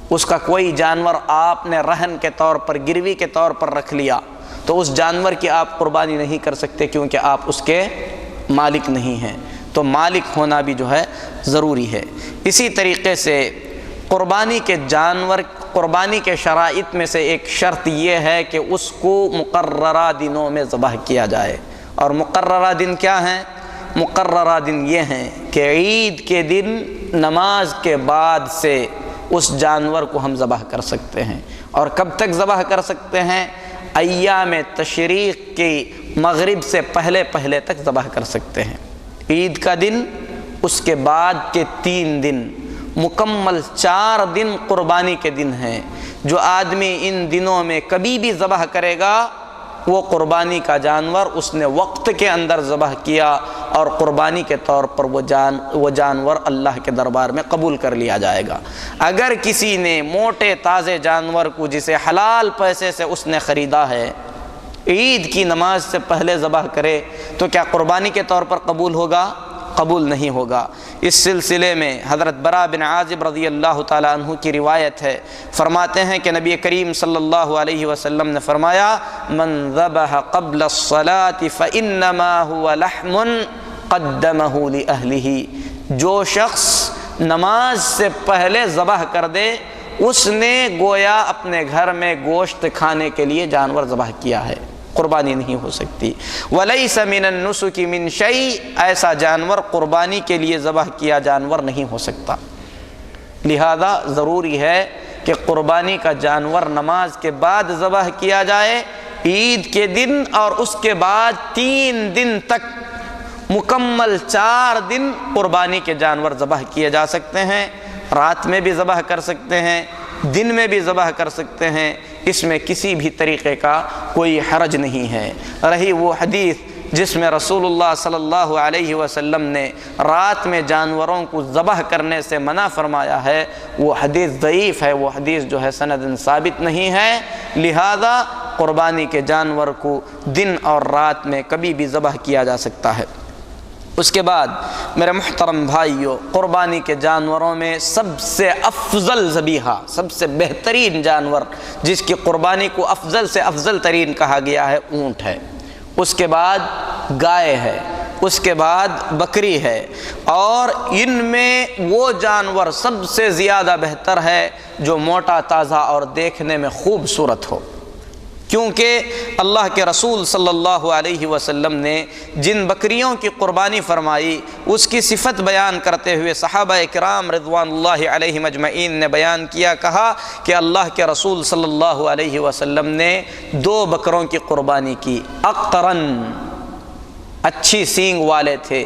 اس کا کوئی جانور آپ نے رہن کے طور پر، گروی کے طور پر رکھ لیا، تو اس جانور کی آپ قربانی نہیں کر سکتے کیونکہ آپ اس کے مالک نہیں ہیں، تو مالک ہونا بھی جو ہے ضروری ہے۔ اسی طریقے سے قربانی کے جانور، قربانی کے شرائط میں سے ایک شرط یہ ہے کہ اس کو مقررہ دنوں میں ذبح کیا جائے، اور مقررہ دن کیا ہیں؟ مقررہ دن یہ ہیں کہ عید کے دن نماز کے بعد سے اس جانور کو ہم ذبح کر سکتے ہیں، اور کب تک ذبح کر سکتے ہیں؟ ایام تشریق کی مغرب سے پہلے پہلے تک ذبح کر سکتے ہیں۔ عید کا دن، اس کے بعد کے 3 دن، مکمل 4 دن قربانی کے دن ہیں۔ جو آدمی ان دنوں میں کبھی بھی ذبح کرے گا وہ قربانی کا جانور اس نے وقت کے اندر ذبح کیا، اور قربانی کے طور پر وہ جانور اللہ کے دربار میں قبول کر لیا جائے گا۔ اگر کسی نے موٹے تازے جانور کو جسے حلال پیسے سے اس نے خریدا ہے عید کی نماز سے پہلے ذبح کرے تو کیا قربانی کے طور پر قبول ہوگا؟ قبول نہیں ہوگا۔ اس سلسلے میں حضرت براء بن عازب رضی اللہ تعالیٰ عنہ کی روایت ہے، فرماتے ہیں کہ نبی کریم صلی اللہ علیہ وسلم نے فرمایا من ذبح قبل الصلاة فإنما هو لحم قدمه لأهله، جو شخص نماز سے پہلے ذبح کر دے اس نے گویا اپنے گھر میں گوشت کھانے کے لیے جانور ذبح کیا ہے، قربانی نہیں ہو سکتی۔ وَلَيْسَ مِنَ النُّسُكِ مِنْ شَيْءٍ، ایسا جانور قربانی کے لیے ذبح کیا جانور نہیں ہو سکتا۔ لہذا ضروری ہے کہ قربانی کا جانور نماز کے بعد ذبح کیا جائے، عید کے دن اور اس کے بعد 3 دن تک مکمل 4 دن قربانی کے جانور ذبح کیے جا سکتے ہیں۔ رات میں بھی ذبح کر سکتے ہیں، دن میں بھی ذبح کر سکتے ہیں، اس میں کسی بھی طریقے کا کوئی حرج نہیں ہے۔ رہی وہ حدیث جس میں رسول اللہ صلی اللہ علیہ وسلم نے رات میں جانوروں کو ذبح کرنے سے منع فرمایا ہے، وہ حدیث ضعیف ہے، وہ حدیث جو ہے سندن ثابت نہیں ہے، لہذا قربانی کے جانور کو دن اور رات میں کبھی بھی ذبح کیا جا سکتا ہے۔ اس کے بعد میرے محترم بھائیوں، قربانی کے جانوروں میں سب سے افضل ذبیحہ، سب سے بہترین جانور جس کی قربانی کو افضل سے افضل ترین کہا گیا ہے، اونٹ ہے۔ اس کے بعد گائے ہے، اس کے بعد بکری ہے، اور ان میں وہ جانور سب سے زیادہ بہتر ہے جو موٹا تازہ اور دیکھنے میں خوبصورت ہو، کیونکہ اللہ کے رسول صلی اللہ علیہ وسلم نے جن بکریوں کی قربانی فرمائی اس کی صفت بیان کرتے ہوئے صحابہ کرام رضوان اللہ علیہم اجمعین نے بیان کیا، کہا کہ اللہ کے رسول صلی اللہ علیہ وسلم نے 2 بکروں کی قربانی کی، اقرن اچھی سینگ والے تھے،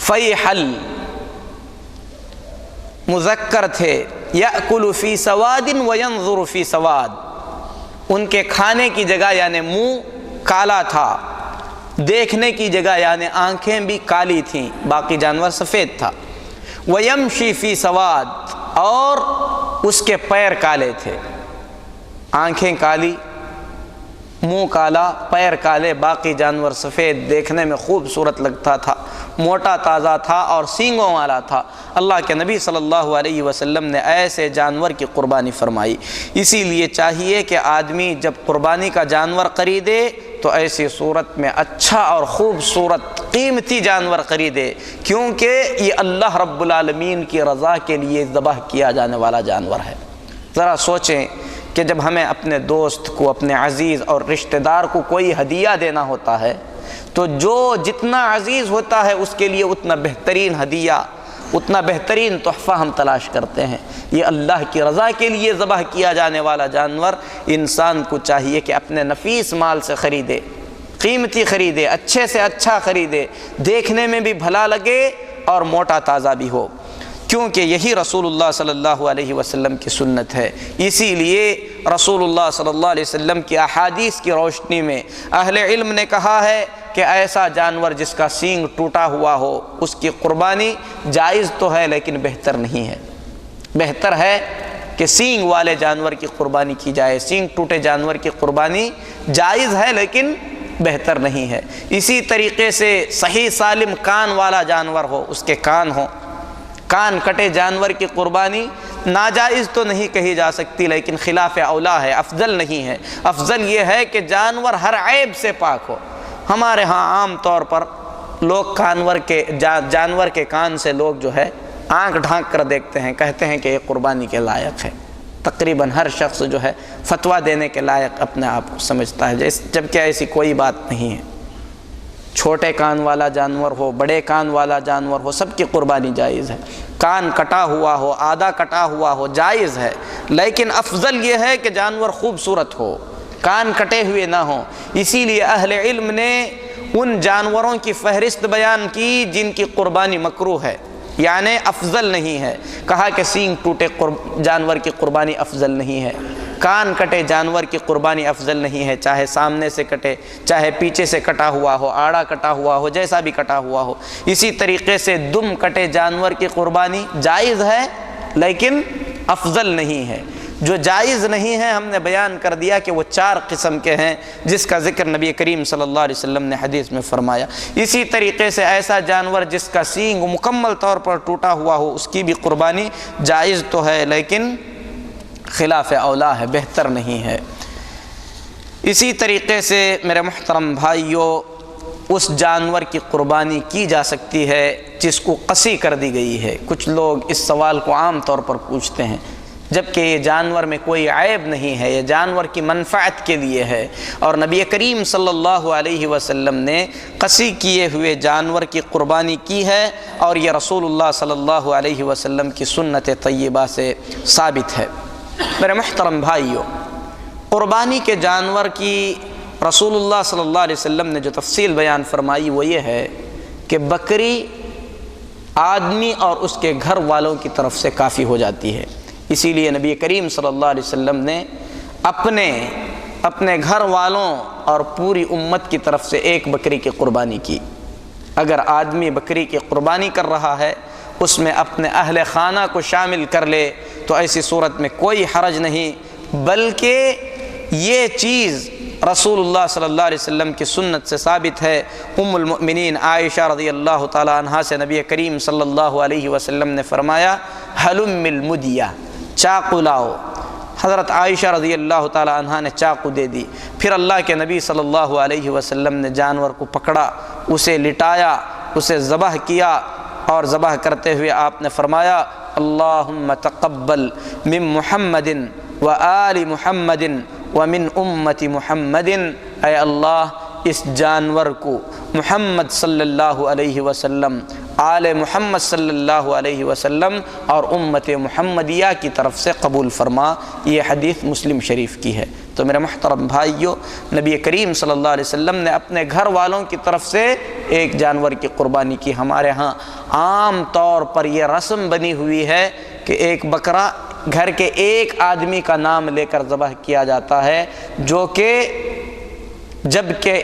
فیحل مذکر تھے، یأکل فی سواد وینظر فی سواد، ان کے کھانے کی جگہ یعنی منہ کالا تھا، دیکھنے کی جگہ یعنی آنکھیں بھی کالی تھیں، باقی جانور سفید تھا، وَيَمْشِي فِي سَوَاد، اور اس کے پیر کالے تھے، آنکھیں کالی، منہ کالا، پیر کالے، باقی جانور سفید، دیکھنے میں خوبصورت لگتا تھا، موٹا تازہ تھا اور سینگوں والا تھا۔ اللہ کے نبی صلی اللہ علیہ وسلم نے ایسے جانور کی قربانی فرمائی۔ اسی لیے چاہیے کہ آدمی جب قربانی کا جانور خریدے تو ایسی صورت میں اچھا اور خوبصورت قیمتی جانور خریدے، کیونکہ یہ اللہ رب العالمین کی رضا کے لیے ذبح کیا جانے والا جانور ہے۔ ذرا سوچیں کہ جب ہمیں اپنے دوست کو، اپنے عزیز اور رشتہ دار کو کوئی ہدیہ دینا ہوتا ہے تو جو جتنا عزیز ہوتا ہے اس کے لیے اتنا بہترین ہدیہ، اتنا بہترین تحفہ ہم تلاش کرتے ہیں۔ یہ اللہ کی رضا کے لیے ذبح کیا جانے والا جانور انسان کو چاہیے کہ اپنے نفیس مال سے خریدے، قیمتی خریدے، اچھے سے اچھا خریدے، دیکھنے میں بھی بھلا لگے اور موٹا تازہ بھی ہو، کیونکہ یہی رسول اللہ صلی اللہ علیہ وسلم کی سنت ہے۔ اسی لیے رسول اللہ صلی اللہ علیہ وسلم کی احادیث کی روشنی میں اہل علم نے کہا ہے کہ ایسا جانور جس کا سینگ ٹوٹا ہوا ہو اس کی قربانی جائز تو ہے لیکن بہتر نہیں ہے۔ بہتر ہے کہ سینگ والے جانور کی قربانی کی جائے، سینگ ٹوٹے جانور کی قربانی جائز ہے لیکن بہتر نہیں ہے۔ اسی طریقے سے صحیح سالم کان والا جانور ہو، اس کے کان ہوں، کان کٹے جانور کی قربانی ناجائز تو نہیں کہی جا سکتی لیکن خلاف اولا ہے، افضل نہیں ہے۔ افضل یہ ہے کہ جانور ہر عیب سے پاک ہو۔ ہمارے ہاں عام طور پر لوگ جانور کے کان سے لوگ جو ہے آنکھ ڈھانک کر دیکھتے ہیں، کہتے ہیں کہ یہ قربانی کے لائق ہے۔ تقریباً ہر شخص جو ہے فتویٰ دینے کے لائق اپنے آپ کو سمجھتا ہے، جبکہ ایسی کوئی بات نہیں ہے۔ چھوٹے کان والا جانور ہو، بڑے کان والا جانور ہو، سب کی قربانی جائز ہے۔ کان کٹا ہوا ہو، آدھا کٹا ہوا ہو، جائز ہے، لیکن افضل یہ ہے کہ جانور خوبصورت ہو، کان کٹے ہوئے نہ ہوں۔ اسی لیے اہل علم نے ان جانوروں کی فہرست بیان کی جن کی قربانی مکروہ ہے، یعنی افضل نہیں ہے۔ کہا کہ سینگ ٹوٹے جانور کی قربانی افضل نہیں ہے، کان کٹے جانور کی قربانی افضل نہیں ہے، چاہے سامنے سے کٹے، چاہے پیچھے سے کٹا ہوا ہو، آڑا کٹا ہوا ہو، جیسا بھی کٹا ہوا ہو۔ اسی طریقے سے دم کٹے جانور کی قربانی جائز ہے لیکن افضل نہیں ہے۔ جو جائز نہیں ہے ہم نے بیان کر دیا کہ وہ 4 قسم کے ہیں جس کا ذکر نبی کریم صلی اللہ علیہ وسلم نے حدیث میں فرمایا۔ اسی طریقے سے ایسا جانور جس کا سینگ مکمل طور پر ٹوٹا ہوا ہو اس کی بھی قربانی جائز تو ہے لیکن خلاف اولا ہے، بہتر نہیں ہے۔ اسی طریقے سے میرے محترم بھائیوں، اس جانور کی قربانی کی جا سکتی ہے جس کو قصی کر دی گئی ہے۔ کچھ لوگ اس سوال کو عام طور پر پوچھتے ہیں، جبکہ یہ جانور میں کوئی عیب نہیں ہے، یہ جانور کی منفعت کے لیے ہے، اور نبی کریم صلی اللہ علیہ وسلم نے قصی کیے ہوئے جانور کی قربانی کی ہے، اور یہ رسول اللہ صلی اللہ علیہ وسلم کی سنت طیبہ سے ثابت ہے۔ میرے محترم بھائیوں، قربانی کے جانور کی رسول اللہ صلی اللہ علیہ وسلم نے جو تفصیل بیان فرمائی وہ یہ ہے کہ بکری آدمی اور اس کے گھر والوں کی طرف سے کافی ہو جاتی ہے۔ اسی لیے نبی کریم صلی اللہ علیہ وسلم نے اپنے گھر والوں اور پوری امت کی طرف سے ایک بکری کی قربانی کی۔ اگر آدمی بکری کی قربانی کر رہا ہے، اس میں اپنے اہل خانہ کو شامل کر لے تو ایسی صورت میں کوئی حرج نہیں، بلکہ یہ چیز رسول اللہ صلی اللہ علیہ وسلم کی سنت سے ثابت ہے۔ ام المؤمنین عائشہ رضی اللہ تعالی عنہا سے نبی کریم صلی اللہ علیہ وسلم نے فرمایا حلم المدیہ، چاقو لاؤ۔ حضرت عائشہ رضی اللہ تعالی عنہا نے چاقو دے دی، پھر اللہ کے نبی صلی اللہ علیہ وسلم نے جانور کو پکڑا، اسے لٹایا، اسے ذبح کیا، اور ذبح کرتے ہوئے آپ نے فرمایا اللہم تقبل من محمد و آل محمد ومن امت محمد، اے اللہ اس جانور کو محمد صلی اللہ علیہ وسلم، آل محمد صلی اللہ علیہ وسلم اور امت محمدیہ کی طرف سے قبول فرما۔ یہ حدیث مسلم شریف کی ہے۔ تو میرے محترم بھائیو، نبی کریم صلی اللہ علیہ وسلم نے اپنے گھر والوں کی طرف سے ایک جانور کی قربانی کی۔ ہمارے ہاں عام طور پر یہ رسم بنی ہوئی ہے کہ ایک بکرا گھر کے ایک آدمی کا نام لے کر ذبح کیا جاتا ہے، جو کہ جبکہ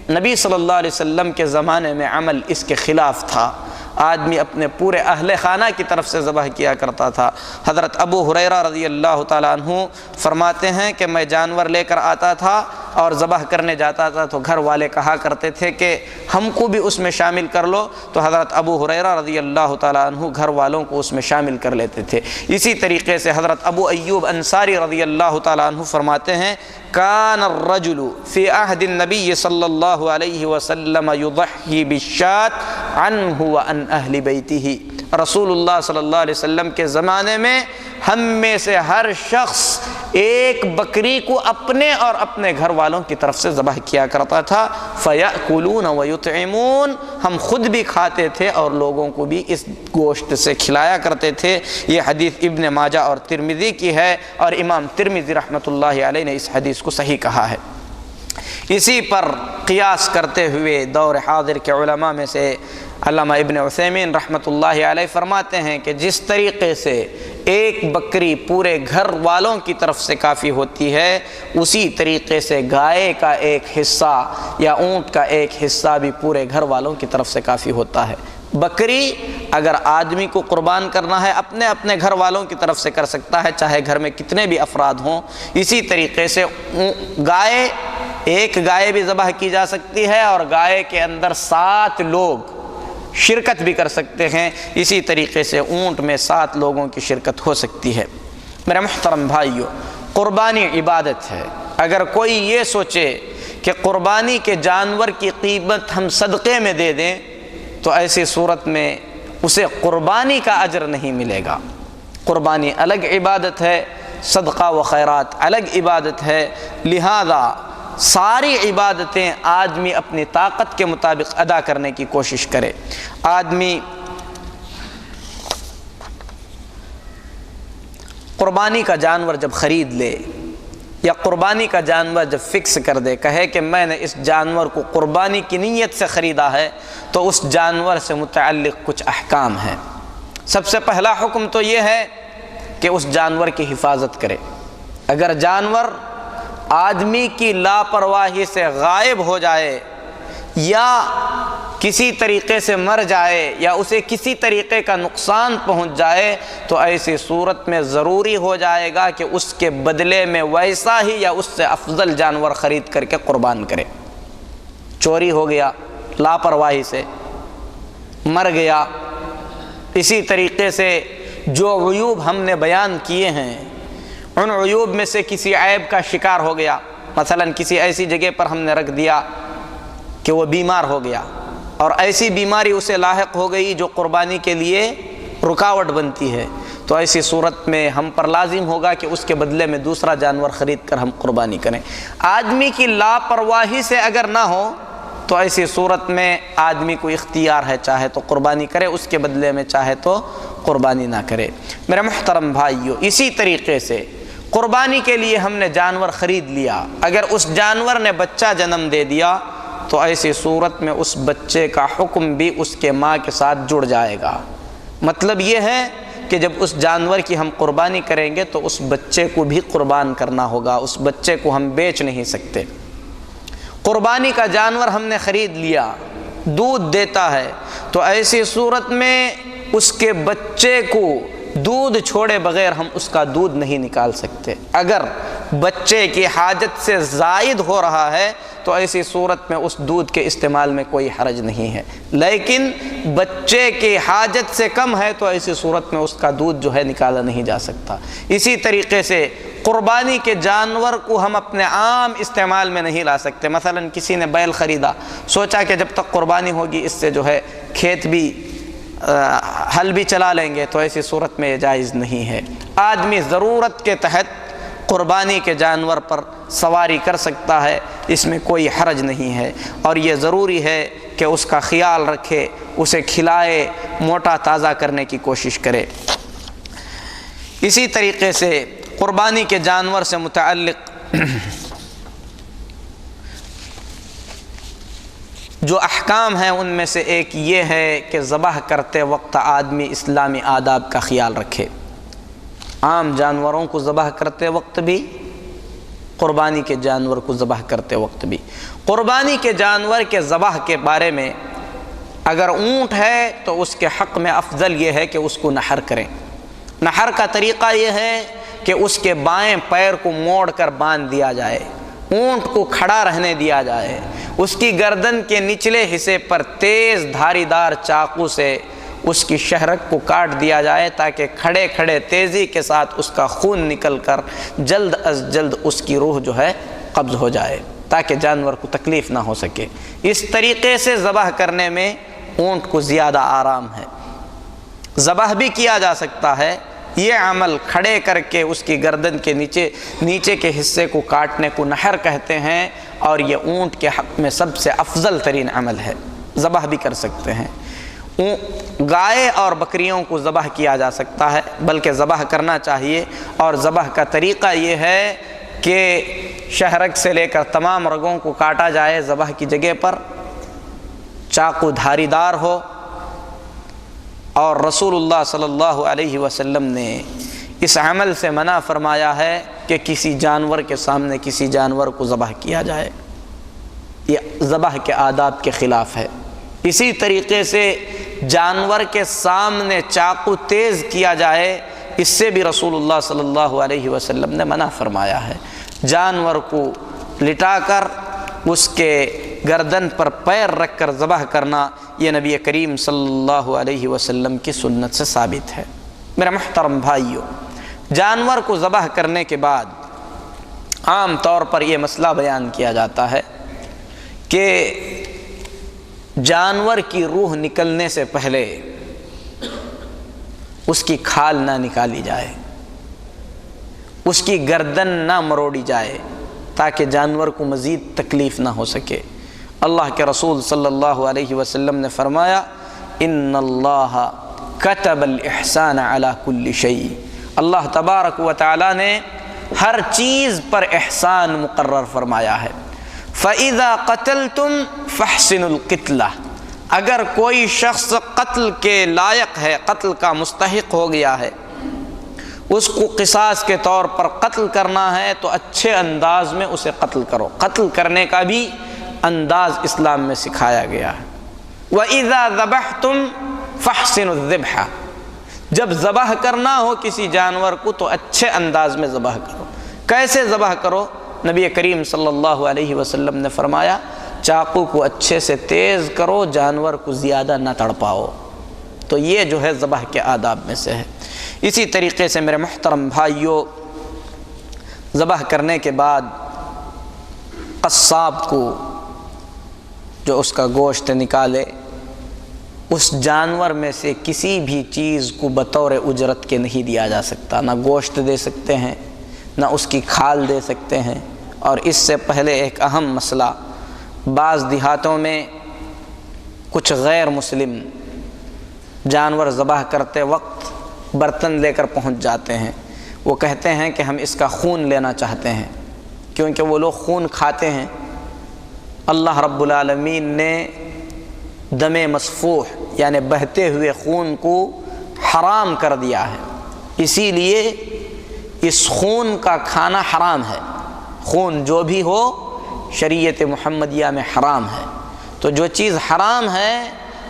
نبی صلی اللہ علیہ وسلم کے زمانے میں عمل اس کے خلاف تھا۔ آدمی اپنے پورے اہل خانہ کی طرف سے ذبح کیا کرتا تھا۔ حضرت ابو ہریرہ رضی اللہ تعالیٰ عنہ فرماتے ہیں کہ میں جانور لے کر آتا تھا اور ذبح کرنے جاتا تھا تو گھر والے کہا کرتے تھے کہ ہم کو بھی اس میں شامل کر لو، تو حضرت ابو ہریرہ رضی اللہ تعالیٰ عنہ گھر والوں کو اس میں شامل کر لیتے تھے۔ اسی طریقے سے حضرت ابو ایوب انصاری رضی اللہ تعالیٰ عنہ فرماتے ہیں کان الرجل فی عہد النبی صلی اللہ علیہ وسلم یضحی بالشاة عنہ وعن اہل بیتہ، رسول اللہ صلی اللہ علیہ وسلم کے زمانے میں ہم میں سے ہر شخص ایک بکری کو اپنے اور اپنے گھر والوں کی طرف سے ذبح کیا کرتا تھا۔ فَيَأْكُلُونَ وَيُطْعِمُونَ، ہم خود بھی کھاتے تھے اور لوگوں کو بھی اس گوشت سے کھلایا کرتے تھے۔ یہ حدیث ابن ماجہ اور ترمذی کی ہے، اور امام ترمذی رحمۃ اللہ علیہ نے اس حدیث کو صحیح کہا ہے۔ اسی پر قیاس کرتے ہوئے دور حاضر کے علماء میں سے علامہ ابن عثیمین رحمۃ اللہ علیہ فرماتے ہیں کہ جس طریقے سے ایک بکری پورے گھر والوں کی طرف سے کافی ہوتی ہے، اسی طریقے سے گائے کا ایک حصہ یا اونٹ کا ایک حصہ بھی پورے گھر والوں کی طرف سے کافی ہوتا ہے۔ بکری اگر آدمی کو قربان کرنا ہے اپنے اپنے گھر والوں کی طرف سے کر سکتا ہے، چاہے گھر میں کتنے بھی افراد ہوں۔ اسی طریقے سے گائے، ایک گائے بھی ذبح کی جا سکتی ہے اور گائے کے اندر 7 لوگ شرکت بھی کر سکتے ہیں۔ اسی طریقے سے اونٹ میں 7 لوگوں کی شرکت ہو سکتی ہے۔ میرے محترم بھائیو، قربانی عبادت ہے۔ اگر کوئی یہ سوچے کہ قربانی کے جانور کی قیمت ہم صدقے میں دے دیں تو ایسی صورت میں اسے قربانی کا اجر نہیں ملے گا۔ قربانی الگ عبادت ہے، صدقہ و خیرات الگ عبادت ہے، لہذا ساری عبادتیں آدمی اپنی طاقت کے مطابق ادا کرنے کی کوشش کرے۔ آدمی قربانی کا جانور جب خرید لے یا قربانی کا جانور جب فکس کر دے، کہے کہ میں نے اس جانور کو قربانی کی نیت سے خریدا ہے، تو اس جانور سے متعلق کچھ احکام ہیں۔ سب سے پہلا حکم تو یہ ہے کہ اس جانور کی حفاظت کرے۔ اگر جانور آدمی کی لاپرواہی سے غائب ہو جائے یا کسی طریقے سے مر جائے یا اسے کسی طریقے کا نقصان پہنچ جائے تو ایسی صورت میں ضروری ہو جائے گا کہ اس کے بدلے میں ویسا ہی یا اس سے افضل جانور خرید کر کے قربان کرے۔ چوری ہو گیا، لاپرواہی سے مر گیا، اسی طریقے سے جو عیوب ہم نے بیان کیے ہیں ان عیوب میں سے کسی عیب کا شکار ہو گیا، مثلا کسی ایسی جگہ پر ہم نے رکھ دیا کہ وہ بیمار ہو گیا اور ایسی بیماری اسے لاحق ہو گئی جو قربانی کے لیے رکاوٹ بنتی ہے، تو ایسی صورت میں ہم پر لازم ہوگا کہ اس کے بدلے میں دوسرا جانور خرید کر ہم قربانی کریں۔ آدمی کی لاپرواہی سے اگر نہ ہو تو ایسی صورت میں آدمی کو اختیار ہے، چاہے تو قربانی کرے اس کے بدلے میں، چاہے تو قربانی نہ کرے۔ میرے محترم بھائیو، اسی طریقے سے قربانی کے لیے ہم نے جانور خرید لیا، اگر اس جانور نے بچہ جنم دے دیا تو ایسی صورت میں اس بچے کا حکم بھی اس کے ماں کے ساتھ جڑ جائے گا۔ مطلب یہ ہے کہ جب اس جانور کی ہم قربانی کریں گے تو اس بچے کو بھی قربان کرنا ہوگا، اس بچے کو ہم بیچ نہیں سکتے۔ قربانی کا جانور ہم نے خرید لیا، دودھ دیتا ہے، تو ایسی صورت میں اس کے بچے کو دودھ چھوڑے بغیر ہم اس کا دودھ نہیں نکال سکتے۔ اگر بچے کی حاجت سے زائد ہو رہا ہے تو ایسی صورت میں اس دودھ کے استعمال میں کوئی حرج نہیں ہے، لیکن بچے کی حاجت سے کم ہے تو ایسی صورت میں اس کا دودھ جو ہے نکالا نہیں جا سکتا۔ اسی طریقے سے قربانی کے جانور کو ہم اپنے عام استعمال میں نہیں لا سکتے۔ مثلا کسی نے بیل خریدا، سوچا کہ جب تک قربانی ہوگی اس سے جو ہے کھیت بھی ہل بھی چلا لیں گے، تو ایسی صورت میں یہ جائز نہیں ہے۔ آدمی ضرورت کے تحت قربانی کے جانور پر سواری کر سکتا ہے، اس میں کوئی حرج نہیں ہے، اور یہ ضروری ہے کہ اس کا خیال رکھے، اسے کھلائے، موٹا تازہ کرنے کی کوشش کرے۔ اسی طریقے سے قربانی کے جانور سے متعلق جو احکام ہیں ان میں سے ایک یہ ہے کہ ذبح کرتے وقت آدمی اسلامی آداب کا خیال رکھے۔ عام جانوروں کو ذبح کرتے وقت بھی، قربانی کے جانور کو ذبح کرتے وقت بھی۔ قربانی کے جانور کے ذبح کے بارے میں اگر اونٹ ہے تو اس کے حق میں افضل یہ ہے کہ اس کو نحر کریں۔ نحر کا طریقہ یہ ہے کہ اس کے بائیں پیر کو موڑ کر باندھ دیا جائے، اونٹ کو کھڑا رہنے دیا جائے، اس کی گردن کے نچلے حصے پر تیز دھاری دار چاقو سے اس کی شہرک کو کاٹ دیا جائے تاکہ کھڑے کھڑے تیزی کے ساتھ اس کا خون نکل کر جلد از جلد اس کی روح جو ہے قبض ہو جائے، تاکہ جانور کو تکلیف نہ ہو سکے۔ اس طریقے سے ذبح کرنے میں اونٹ کو زیادہ آرام ہے۔ ذبح بھی کیا جا سکتا ہے، یہ عمل کھڑے کر کے اس کی گردن کے نیچے کے حصے کو کاٹنے کو نحر کہتے ہیں، اور یہ اونٹ کے حق میں سب سے افضل ترین عمل ہے، ذبح بھی کر سکتے ہیں۔ گائے اور بکریوں کو ذبح کیا جا سکتا ہے، بلکہ ذبح کرنا چاہیے، اور ذبح کا طریقہ یہ ہے کہ شہرک سے لے کر تمام رگوں کو کاٹا جائے ذبح کی جگہ پر، چاقو دھاری دار ہو، اور رسول اللہ صلی اللہ علیہ وسلم نے اس عمل سے منع فرمایا ہے کہ کسی جانور کے سامنے کسی جانور کو ذبح کیا جائے، یہ ذبح کے آداب کے خلاف ہے۔ اسی طریقے سے جانور کے سامنے چاقو تیز کیا جائے، اس سے بھی رسول اللہ صلی اللہ علیہ وسلم نے منع فرمایا ہے۔ جانور کو لٹا کر اس کے گردن پر پیر رکھ کر ذبح کرنا، یہ نبی کریم صلی اللہ علیہ وسلم کی سنت سے ثابت ہے۔ میرے محترم بھائیوں، جانور کو ذبح کرنے کے بعد عام طور پر یہ مسئلہ بیان کیا جاتا ہے کہ جانور کی روح نکلنے سے پہلے اس کی کھال نہ نکالی جائے، اس کی گردن نہ مروڑی جائے، تاکہ جانور کو مزید تکلیف نہ ہو سکے۔ اللہ کے رسول صلی اللہ علیہ وسلم نے فرمایا، ان اللہ کتب الاحسان علی کل شیء، اللہ تبارک و تعالی نے ہر چیز پر احسان مقرر فرمایا ہے۔ فَإِذَا قَتَلْتُمْ فَاحْسِنُوا الْقِتْلَةَ، اگر کوئی شخص قتل کے لائق ہے، قتل کا مستحق ہو گیا ہے، اس کو قصاص کے طور پر قتل کرنا ہے تو اچھے انداز میں اسے قتل کرو۔ قتل کرنے کا بھی انداز اسلام میں سکھایا گیا ہے۔ وَإِذَا ذَبَحْتُمْ فَاحْسِنُوا الذِّبْحَ، جب ذبح کرنا ہو کسی جانور کو تو اچھے انداز میں ذبح کرو۔ کیسے ذبح کرو؟ نبی کریم صلی اللہ علیہ وسلم نے فرمایا، چاقو کو اچھے سے تیز کرو، جانور کو زیادہ نہ تڑپاؤ۔ تو یہ جو ہے ذبح کے آداب میں سے ہے۔ اسی طریقے سے میرے محترم بھائیوں، ذبح کرنے کے بعد قصاب کو جو اس کا گوشت نکالے، اس جانور میں سے کسی بھی چیز کو بطور اجرت کے نہیں دیا جا سکتا، نہ گوشت دے سکتے ہیں، نہ اس کی کھال دے سکتے ہیں۔ اور اس سے پہلے ایک اہم مسئلہ، بعض دیہاتوں میں کچھ غیر مسلم جانور ذبح کرتے وقت برتن لے کر پہنچ جاتے ہیں، وہ کہتے ہیں کہ ہم اس کا خون لینا چاہتے ہیں، کیونکہ وہ لوگ خون کھاتے ہیں اللہ رب العالمین نے دم مسفوح یعنی بہتے ہوئے خون کو حرام کر دیا ہے، اسی لیے اس خون کا کھانا حرام ہے۔ خون جو بھی ہو شریعت محمدیہ میں حرام ہے، تو جو چیز حرام ہے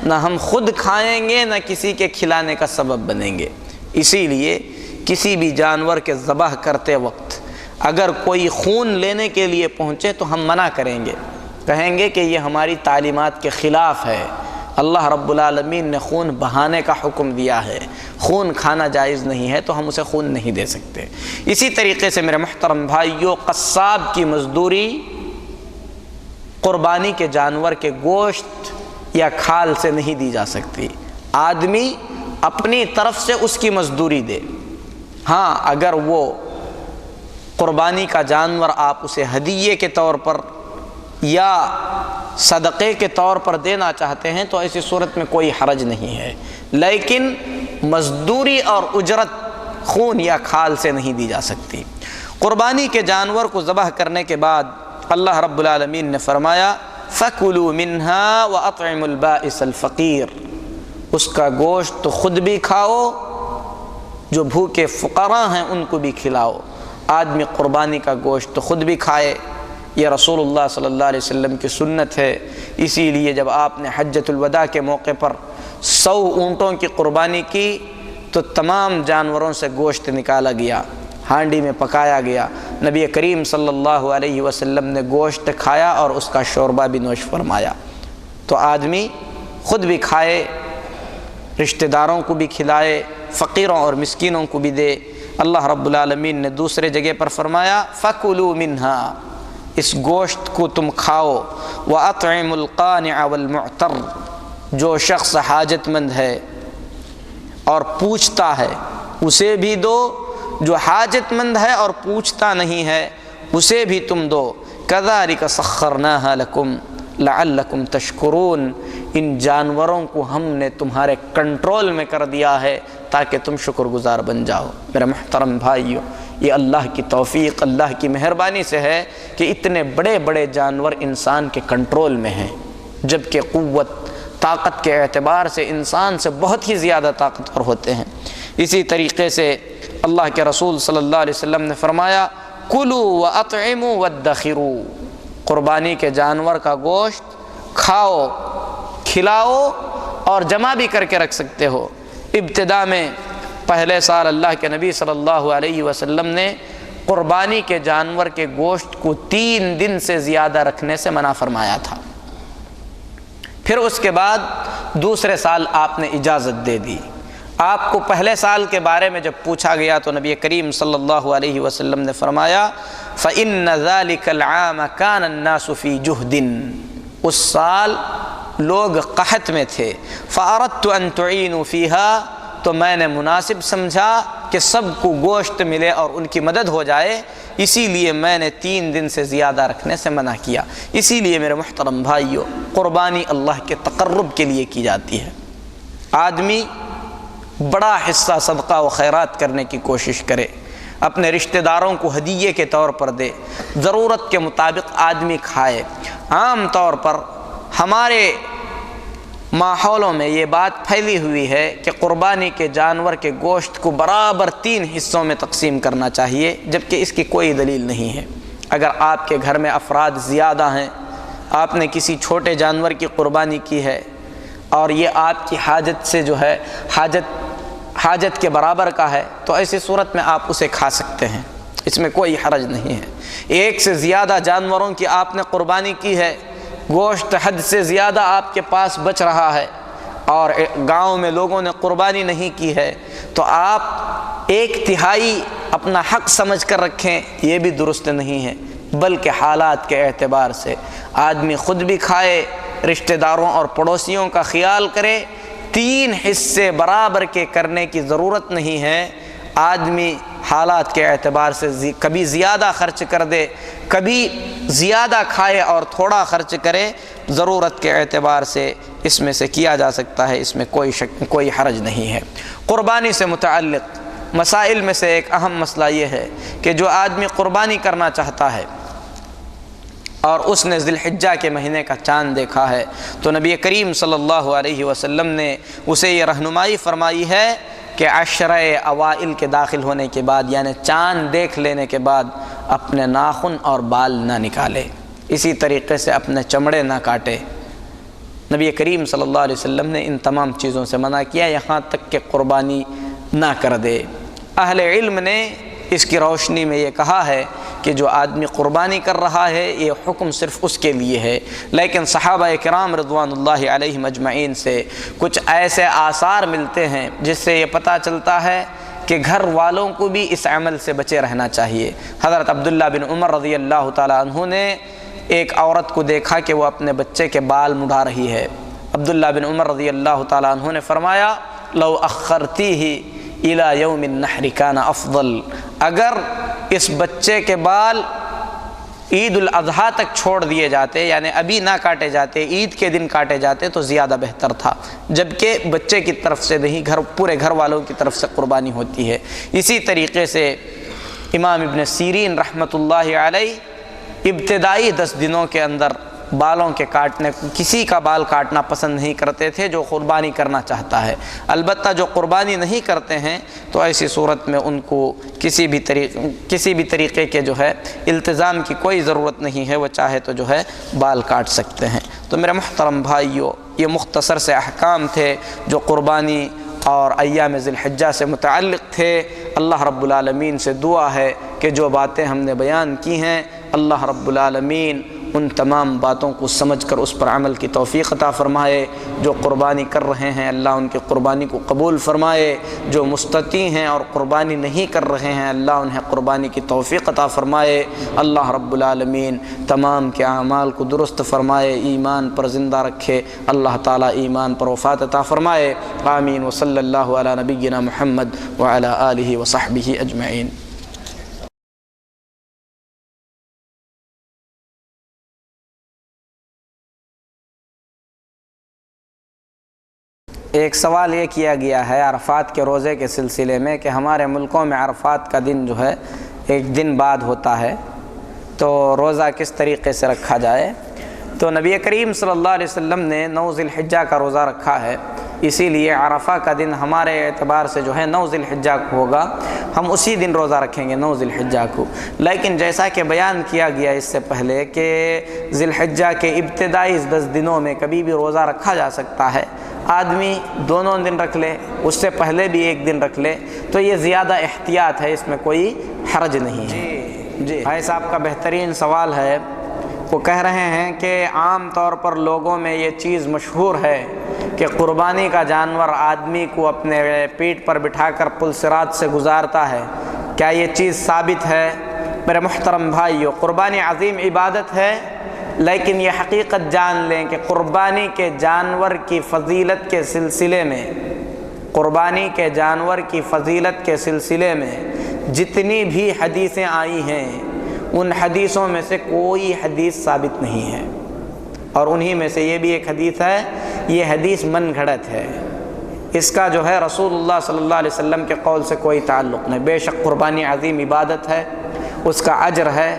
نہ ہم خود کھائیں گے نہ کسی کے کھلانے کا سبب بنیں گے۔ اسی لیے کسی بھی جانور کے ذبح کرتے وقت اگر کوئی خون لینے کے لیے پہنچے تو ہم منع کریں گے، کہیں گے کہ یہ ہماری تعلیمات کے خلاف ہے، اللہ رب العالمین نے خون بہانے کا حکم دیا ہے، خون کھانا جائز نہیں ہے، تو ہم اسے خون نہیں دے سکتے۔ اسی طریقے سے میرے محترم بھائیوں، قصاب کی مزدوری قربانی کے جانور کے گوشت یا کھال سے نہیں دی جا سکتی، آدمی اپنی طرف سے اس کی مزدوری دے۔ ہاں اگر وہ قربانی کا جانور آپ اسے ہدیے کے طور پر یا صدقے کے طور پر دینا چاہتے ہیں تو ایسی صورت میں کوئی حرج نہیں ہے، لیکن مزدوری اور اجرت خون یا کھال سے نہیں دی جا سکتی۔ قربانی کے جانور کو ذبح کرنے کے بعد اللہ رب العالمین نے فرمایا فَكُلُوا مِنْهَا وَأَطْعِمُوا الْبَائِسَ الْفَقِيرَ، اس کا گوشت تو خود بھی کھاؤ، جو بھوکے فقراء ہیں ان کو بھی کھلاؤ۔ آدمی قربانی کا گوشت تو خود بھی کھائے، یہ رسول اللہ صلی اللہ علیہ وسلم کی سنت ہے۔ اسی لیے جب آپ نے حجۃ الوداع کے موقع پر 100 اونٹوں کی قربانی کی تو تمام جانوروں سے گوشت نکالا گیا، ہانڈی میں پکایا گیا، نبی کریم صلی اللہ علیہ وسلم نے گوشت کھایا اور اس کا شوربہ بھی نوش فرمایا۔ تو آدمی خود بھی کھائے، رشتہ داروں کو بھی کھلائے، فقیروں اور مسکینوں کو بھی دے۔ اللہ رب العالمین نے دوسرے جگہ پر فرمایا فَكُلُوا مِنْهَا، اس گوشت کو تم کھاؤ، وَأَطْعِمُوا الْقَانِعَ وَالْمُعْتَرَّ، جو شخص حاجت مند ہے اور پوچھتا ہے اسے بھی دو، جو حاجت مند ہے اور پوچھتا نہیں ہے اسے بھی تم دو۔ كَذَلِكَ سَخَّرْنَاهَا لَكُمْ لَعَلَّكُمْ تَشْكُرُونَ، ان جانوروں کو ہم نے تمہارے کنٹرول میں کر دیا ہے تاکہ تم شکر گزار بن جاؤ۔ میرے محترم بھائیوں، یہ اللہ کی توفیق، اللہ کی مہربانی سے ہے کہ اتنے بڑے بڑے جانور انسان کے کنٹرول میں ہیں، جبکہ قوت طاقت کے اعتبار سے انسان سے بہت ہی زیادہ طاقتور ہوتے ہیں۔ اسی طریقے سے اللہ کے رسول صلی اللہ علیہ وسلم نے فرمایا کُلُوا وَأَطْعِمُوا وَادَّخِرُوا، قربانی کے جانور کا گوشت کھاؤ، کھلاؤ اور جمع بھی کر کے رکھ سکتے ہو۔ ابتدا میں پہلے سال اللہ کے نبی صلی اللہ علیہ وسلم نے قربانی کے جانور کے گوشت کو 3 دن سے زیادہ رکھنے سے منع فرمایا تھا، پھر اس کے بعد دوسرے سال آپ نے اجازت دے دی۔ آپ کو پہلے سال کے بارے میں جب پوچھا گیا تو نبی کریم صلی اللہ علیہ وسلم نے فرمایا فَإِنَّ ذَلِكَ الْعَامَ كَانَ النَّاسُ فِي جُهْدٍ، اس سال لوگ قحط میں تھے، فَأَرَدْتُ أَن تُعِينُوا فِيهَا، تو میں نے مناسب سمجھا کہ سب کو گوشت ملے اور ان کی مدد ہو جائے، اسی لیے میں نے 3 دن سے زیادہ رکھنے سے منع کیا۔ اسی لیے میرے محترم بھائیوں، قربانی اللہ کے تقرب کے لیے کی جاتی ہے۔ آدمی بڑا حصہ صدقہ و خیرات کرنے کی کوشش کرے، اپنے رشتہ داروں کو ہدیے کے طور پر دے، ضرورت کے مطابق آدمی کھائے۔ عام طور پر ہمارے ماحولوں میں یہ بات پھیلی ہوئی ہے کہ قربانی کے جانور کے گوشت کو برابر 3 حصوں میں تقسیم کرنا چاہیے، جبکہ اس کی کوئی دلیل نہیں ہے۔ اگر آپ کے گھر میں افراد زیادہ ہیں، آپ نے کسی چھوٹے جانور کی قربانی کی ہے اور یہ آپ کی حاجت سے جو ہے حاجت کے برابر کا ہے، تو ایسی صورت میں آپ اسے کھا سکتے ہیں، اس میں کوئی حرج نہیں ہے۔ ایک سے زیادہ جانوروں کی آپ نے قربانی کی ہے، گوشت حد سے زیادہ آپ کے پاس بچ رہا ہے اور گاؤں میں لوگوں نے قربانی نہیں کی ہے، تو آپ 1/3 اپنا حق سمجھ کر رکھیں، یہ بھی درست نہیں ہے، بلکہ حالات کے اعتبار سے آدمی خود بھی کھائے، رشتہ داروں اور پڑوسیوں کا خیال کرے۔ 3 حصے برابر کے کرنے کی ضرورت نہیں ہے، آدمی حالات کے اعتبار سے کبھی زیادہ خرچ کر دے، کبھی زیادہ کھائے اور تھوڑا خرچ کرے، ضرورت کے اعتبار سے اس میں سے کیا جا سکتا ہے، اس میں کوئی حرج نہیں ہے۔ قربانی سے متعلق مسائل میں سے ایک اہم مسئلہ یہ ہے کہ جو آدمی قربانی کرنا چاہتا ہے اور اس نے ذی الحجہ کے مہینے کا چاند دیکھا ہے تو نبی کریم صلی اللہ علیہ وسلم نے اسے یہ رہنمائی فرمائی ہے کہ عشرہ اوائل کے داخل ہونے کے بعد یعنی چاند دیکھ لینے کے بعد اپنے ناخن اور بال نہ نکالے، اسی طریقے سے اپنے چمڑے نہ کاٹے۔ نبی کریم صلی اللہ علیہ وسلم نے ان تمام چیزوں سے منع کیا، یہاں تک کہ قربانی نہ کر دے۔ اہل علم نے اس کی روشنی میں یہ کہا ہے کہ جو آدمی قربانی کر رہا ہے یہ حکم صرف اس کے لیے ہے، لیکن صحابہ کرام رضوان اللہ علیہم اجمعین سے کچھ ایسے آثار ملتے ہیں جس سے یہ پتہ چلتا ہے کہ گھر والوں کو بھی اس عمل سے بچے رہنا چاہیے۔ حضرت عبداللہ بن عمر رضی اللہ تعالیٰ عنہ نے ایک عورت کو دیکھا کہ وہ اپنے بچے کے بال مڈا رہی ہے۔ عبداللہ بن عمر رضی اللہ تعالیٰ عنہ نے فرمایا لو اخرتیہ الی یوم النحر کان افضل، اگر اس بچے کے بال عید الاضحیٰ تک چھوڑ دیے جاتے یعنی ابھی نہ کاٹے جاتے، عید کے دن کاٹے جاتے تو زیادہ بہتر تھا، جبکہ پورے کی طرف سے نہیں، پورے گھر والوں کی طرف سے قربانی ہوتی ہے۔ اسی طریقے سے امام ابن سیرین رحمۃ اللہ علیہ ابتدائی 10 دنوں کے اندر بالوں کے کاٹنے، کسی کا بال کاٹنا پسند نہیں کرتے تھے جو قربانی کرنا چاہتا ہے۔ البتہ جو قربانی نہیں کرتے ہیں تو ایسی صورت میں ان کو کسی بھی طریقے کے جو ہے التزام کی کوئی ضرورت نہیں ہے، وہ چاہے تو جو ہے بال کاٹ سکتے ہیں۔ تو میرے محترم بھائیو، یہ مختصر سے احکام تھے جو قربانی اور ایام ذی الحجہ سے متعلق تھے۔ اللہ رب العالمین سے دعا ہے کہ جو باتیں ہم نے بیان کی ہیں اللہ رب العالمین ان تمام باتوں کو سمجھ کر اس پر عمل کی توفیق عطا فرمائے۔ جو قربانی کر رہے ہیں اللہ ان کی قربانی کو قبول فرمائے، جو مستطیع ہیں اور قربانی نہیں کر رہے ہیں اللہ انہیں قربانی کی توفیق عطا فرمائے۔ اللہ رب العالمین تمام کے اعمال کو درست فرمائے، ایمان پر زندہ رکھے، اللہ تعالیٰ ایمان پر وفات عطا فرمائے۔ آمین وصلی اللہ علی نبینا محمد وعلی آلہ وصحبہ اجمعین۔ ایک سوال یہ کیا گیا ہے عرفات کے روزے کے سلسلے میں کہ ہمارے ملکوں میں عرفات کا دن جو ہے ایک دن بعد ہوتا ہے، تو روزہ کس طریقے سے رکھا جائے؟ تو نبی کریم صلی اللہ علیہ وسلم نے 9 ذی الحجہ کا روزہ رکھا ہے، اسی لیے عرفہ کا دن ہمارے اعتبار سے جو ہے 9 ذی الحجہ کو ہوگا، ہم اسی دن روزہ رکھیں گے 9 ذی الحجہ کو۔ لیکن جیسا کہ بیان کیا گیا اس سے پہلے کہ ذی الحجہ کے ابتدائی 10 دنوں میں کبھی بھی روزہ رکھا جا سکتا ہے، آدمی دونوں دن رکھ لے، اس سے پہلے بھی ایک دن رکھ لے، تو یہ زیادہ احتیاط ہے، اس میں کوئی حرج نہیں ہے۔ جی بھائی صاحب کا بہترین سوال ہے، وہ کہہ رہے ہیں کہ عام طور پر لوگوں میں یہ چیز مشہور ہے کہ قربانی کا جانور آدمی کو اپنے پیٹھ پر بٹھا کر پل صراط سے گزارتا ہے، کیا یہ چیز ثابت ہے؟ میرے محترم بھائیو، قربانی عظیم عبادت ہے، لیکن یہ حقیقت جان لیں کہ قربانی کے جانور کی فضیلت کے سلسلے میں، قربانی کے جانور کی فضیلت کے سلسلے میں جتنی بھی حدیثیں آئی ہیں ان حدیثوں میں سے کوئی حدیث ثابت نہیں ہے، اور انہی میں سے یہ بھی ایک حدیث ہے، یہ حدیث من گھڑت ہے، اس کا جو ہے رسول اللہ صلی اللہ علیہ وسلم کے قول سے کوئی تعلق نہیں۔ بے شک قربانی عظیم عبادت ہے، اس کا اجر ہے،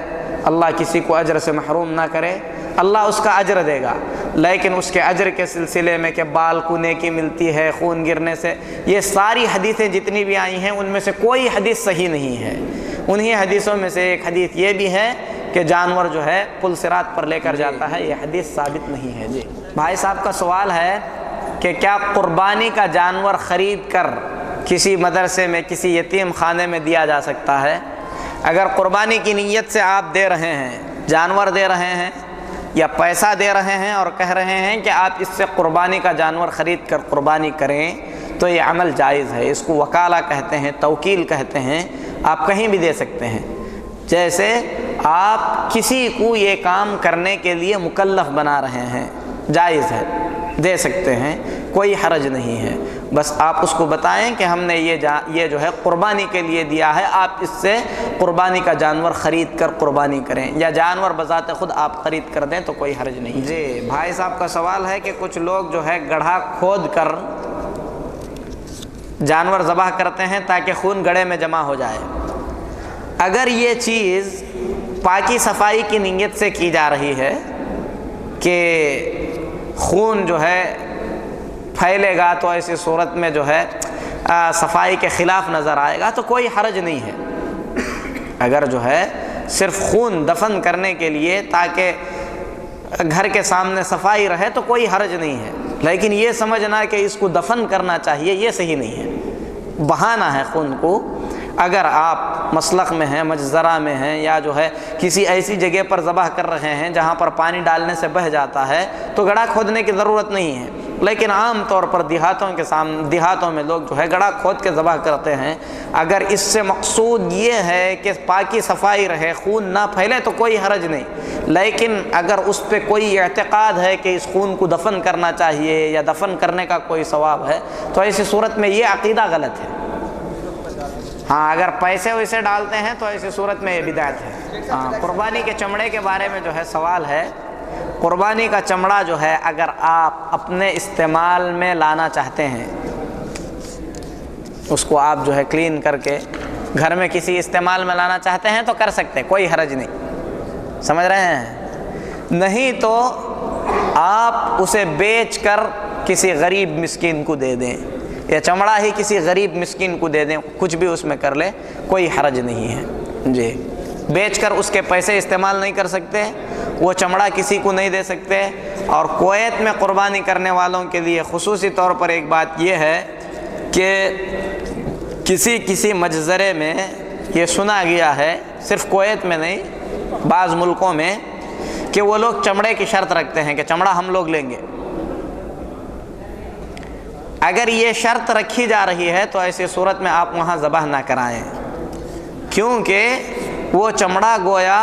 اللہ کسی کو اجر سے محروم نہ کرے، اللہ اس کا اجر دے گا، لیکن اس کے اجر کے سلسلے میں کہ بال کو نیکی ملتی ہے خون گرنے سے، یہ ساری حدیثیں جتنی بھی آئی ہیں ان میں سے کوئی حدیث صحیح نہیں ہے۔ انہی حدیثوں میں سے ایک حدیث یہ بھی ہے کہ جانور جو ہے پل صراط پر لے کر جاتا ہے، یہ حدیث ثابت نہیں ہے۔ جی بھائی صاحب کا سوال ہے کہ کیا قربانی کا جانور خرید کر کسی مدرسے میں کسی یتیم خانے میں دیا جا سکتا ہے؟ اگر قربانی کی نیت سے آپ دے رہے ہیں، جانور دے رہے ہیں یا پیسہ دے رہے ہیں اور کہہ رہے ہیں کہ آپ اس سے قربانی کا جانور خرید کر قربانی کریں، تو یہ عمل جائز ہے، اس کو وکالہ کہتے ہیں، توکیل کہتے ہیں، آپ کہیں بھی دے سکتے ہیں۔ جیسے آپ کسی کو یہ کام کرنے کے لیے مکلف بنا رہے ہیں، جائز ہے، دے سکتے ہیں، کوئی حرج نہیں ہے، بس آپ اس کو بتائیں کہ ہم نے یہ جو ہے قربانی کے لیے دیا ہے، آپ اس سے قربانی کا جانور خرید کر قربانی کریں، یا جانور بذات خود آپ خرید کر دیں تو کوئی حرج نہیں۔ جی بھائی صاحب کا سوال ہے کہ کچھ لوگ جو ہے گڑھا کھود کر جانور ذبح کرتے ہیں تاکہ خون گڑھے میں جمع ہو جائے۔ اگر یہ چیز پاکی صفائی کی نیت سے کی جا رہی ہے کہ خون جو ہے پھیلے گا تو ایسی صورت میں جو ہے صفائی کے خلاف نظر آئے گا تو کوئی حرج نہیں ہے. اگر جو ہے صرف خون دفن کرنے کے لیے تاکہ گھر کے سامنے صفائی رہے تو کوئی حرج نہیں ہے، لیکن یہ سمجھنا کہ اس کو دفن کرنا چاہیے یہ صحیح نہیں ہے، بہانا ہے خون کو. اگر آپ مسلخ میں ہیں، مجزرہ میں ہیں، یا جو ہے کسی ایسی جگہ پر ذبح کر رہے ہیں جہاں پر پانی ڈالنے سے بہہ جاتا ہے تو گڑھا کھودنے کی ضرورت نہیں ہے. لیکن عام طور پر دیہاتوں میں لوگ جو ہے گڑھا کھود کے ذبح کرتے ہیں. اگر اس سے مقصود یہ ہے کہ پاکی صفائی رہے، خون نہ پھیلے تو کوئی حرج نہیں. لیکن اگر اس پہ کوئی اعتقاد ہے کہ اس خون کو دفن کرنا چاہیے یا دفن کرنے کا کوئی ثواب ہے تو ایسی صورت میں یہ عقیدہ غلط ہے. ہاں اگر پیسے ویسے ڈالتے ہیں تو ایسی صورت میں یہ بدعت ہے. قربانی کے چمڑے کے بارے میں جو ہے سوال ہے. قربانی کا چمڑا جو ہے اگر آپ اپنے استعمال میں لانا چاہتے ہیں، اس کو آپ جو ہے کلین کر کے گھر میں کسی استعمال میں لانا چاہتے ہیں تو کر سکتے ہیں، کوئی حرج نہیں. سمجھ رہے ہیں؟ نہیں تو آپ اسے بیچ کر کسی غریب مسکین کو دے دیں یا چمڑا ہی کسی غریب مسکین کو دے دیں، کچھ بھی اس میں کر لے، کوئی حرج نہیں ہے. جی بیچ کر اس کے پیسے استعمال نہیں کر سکتے، وہ چمڑا کسی کو نہیں دے سکتے. اور کویت میں قربانی کرنے والوں کے لیے خصوصی طور پر ایک بات یہ ہے کہ کسی مجزرے میں یہ سنا گیا ہے، صرف کویت میں نہیں بعض ملکوں میں، کہ وہ لوگ چمڑے کی شرط رکھتے ہیں کہ چمڑا ہم لوگ لیں گے. اگر یہ شرط رکھی جا رہی ہے تو ایسی صورت میں آپ وہاں ذبح نہ کرائیں، کیونکہ وہ چمڑا گویا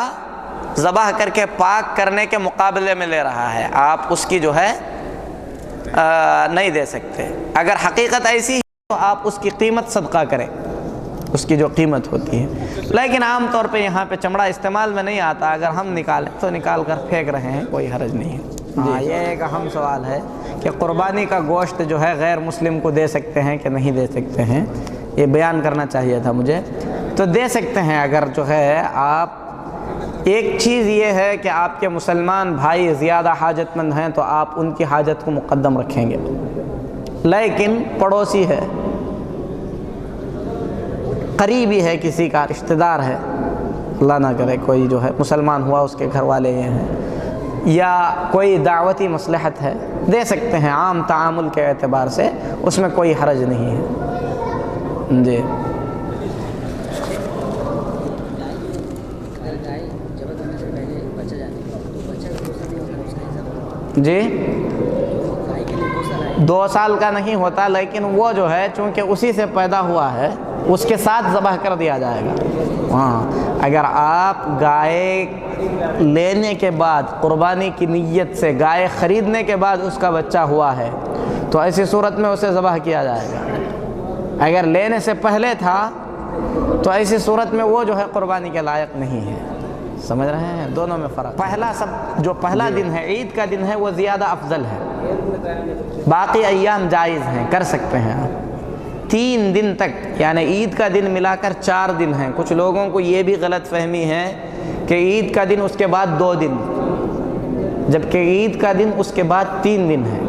ذبح کر کے پاک کرنے کے مقابلے میں لے رہا ہے، آپ اس کی جو ہے نہیں دے سکتے. اگر حقیقت ایسی ہے تو آپ اس کی قیمت صدقہ کریں، اس کی جو قیمت ہوتی ہے. لیکن عام طور پہ یہاں پہ چمڑا استعمال میں نہیں آتا، اگر ہم نکالیں تو نکال کر پھینک رہے ہیں، کوئی حرج نہیں ہے. ہاں یہ ایک اہم سوال ہے کہ قربانی کا گوشت جو ہے غیر مسلم کو دے سکتے ہیں کہ نہیں دے سکتے ہیں، یہ بیان کرنا چاہیے تھا مجھے. تو دے سکتے ہیں اگر جو ہے آپ، ایک چیز یہ ہے کہ آپ کے مسلمان بھائی زیادہ حاجت مند ہیں تو آپ ان کی حاجت کو مقدم رکھیں گے. لیکن پڑوسی ہے، قریبی ہے، کسی کا رشتہ دار ہے، اللہ نہ کرے کوئی جو ہے مسلمان ہوا اس کے گھر والے یہ ہیں، یا کوئی دعوتی مصلحت ہے، دے سکتے ہیں عام تعامل کے اعتبار سے، اس میں کوئی حرج نہیں ہے. جی جی 2 سال کا نہیں ہوتا، لیکن وہ جو ہے چونکہ اسی سے پیدا ہوا ہے اس کے ساتھ ذبح کر دیا جائے گا. ہاں اگر آپ گائے لینے کے بعد قربانی کی نیت سے گائے خریدنے کے بعد اس کا بچہ ہوا ہے تو ایسی صورت میں اسے ذبح کیا جائے گا. اگر لینے سے پہلے تھا تو ایسی صورت میں وہ جو ہے قربانی کے لائق نہیں ہے. سمجھ رہے ہیں؟ دونوں میں فرق. پہلا دن ہے، عید کا دن ہے، وہ زیادہ افضل ہے. باقی ایام جائز ہیں، کر سکتے ہیں آپ. 3 دن تک، یعنی عید کا دن ملا کر 4 دن ہیں. کچھ لوگوں کو یہ بھی غلط فہمی ہے کہ عید کا دن اس کے بعد 2 دن، جبکہ عید کا دن اس کے بعد 3 دن ہے.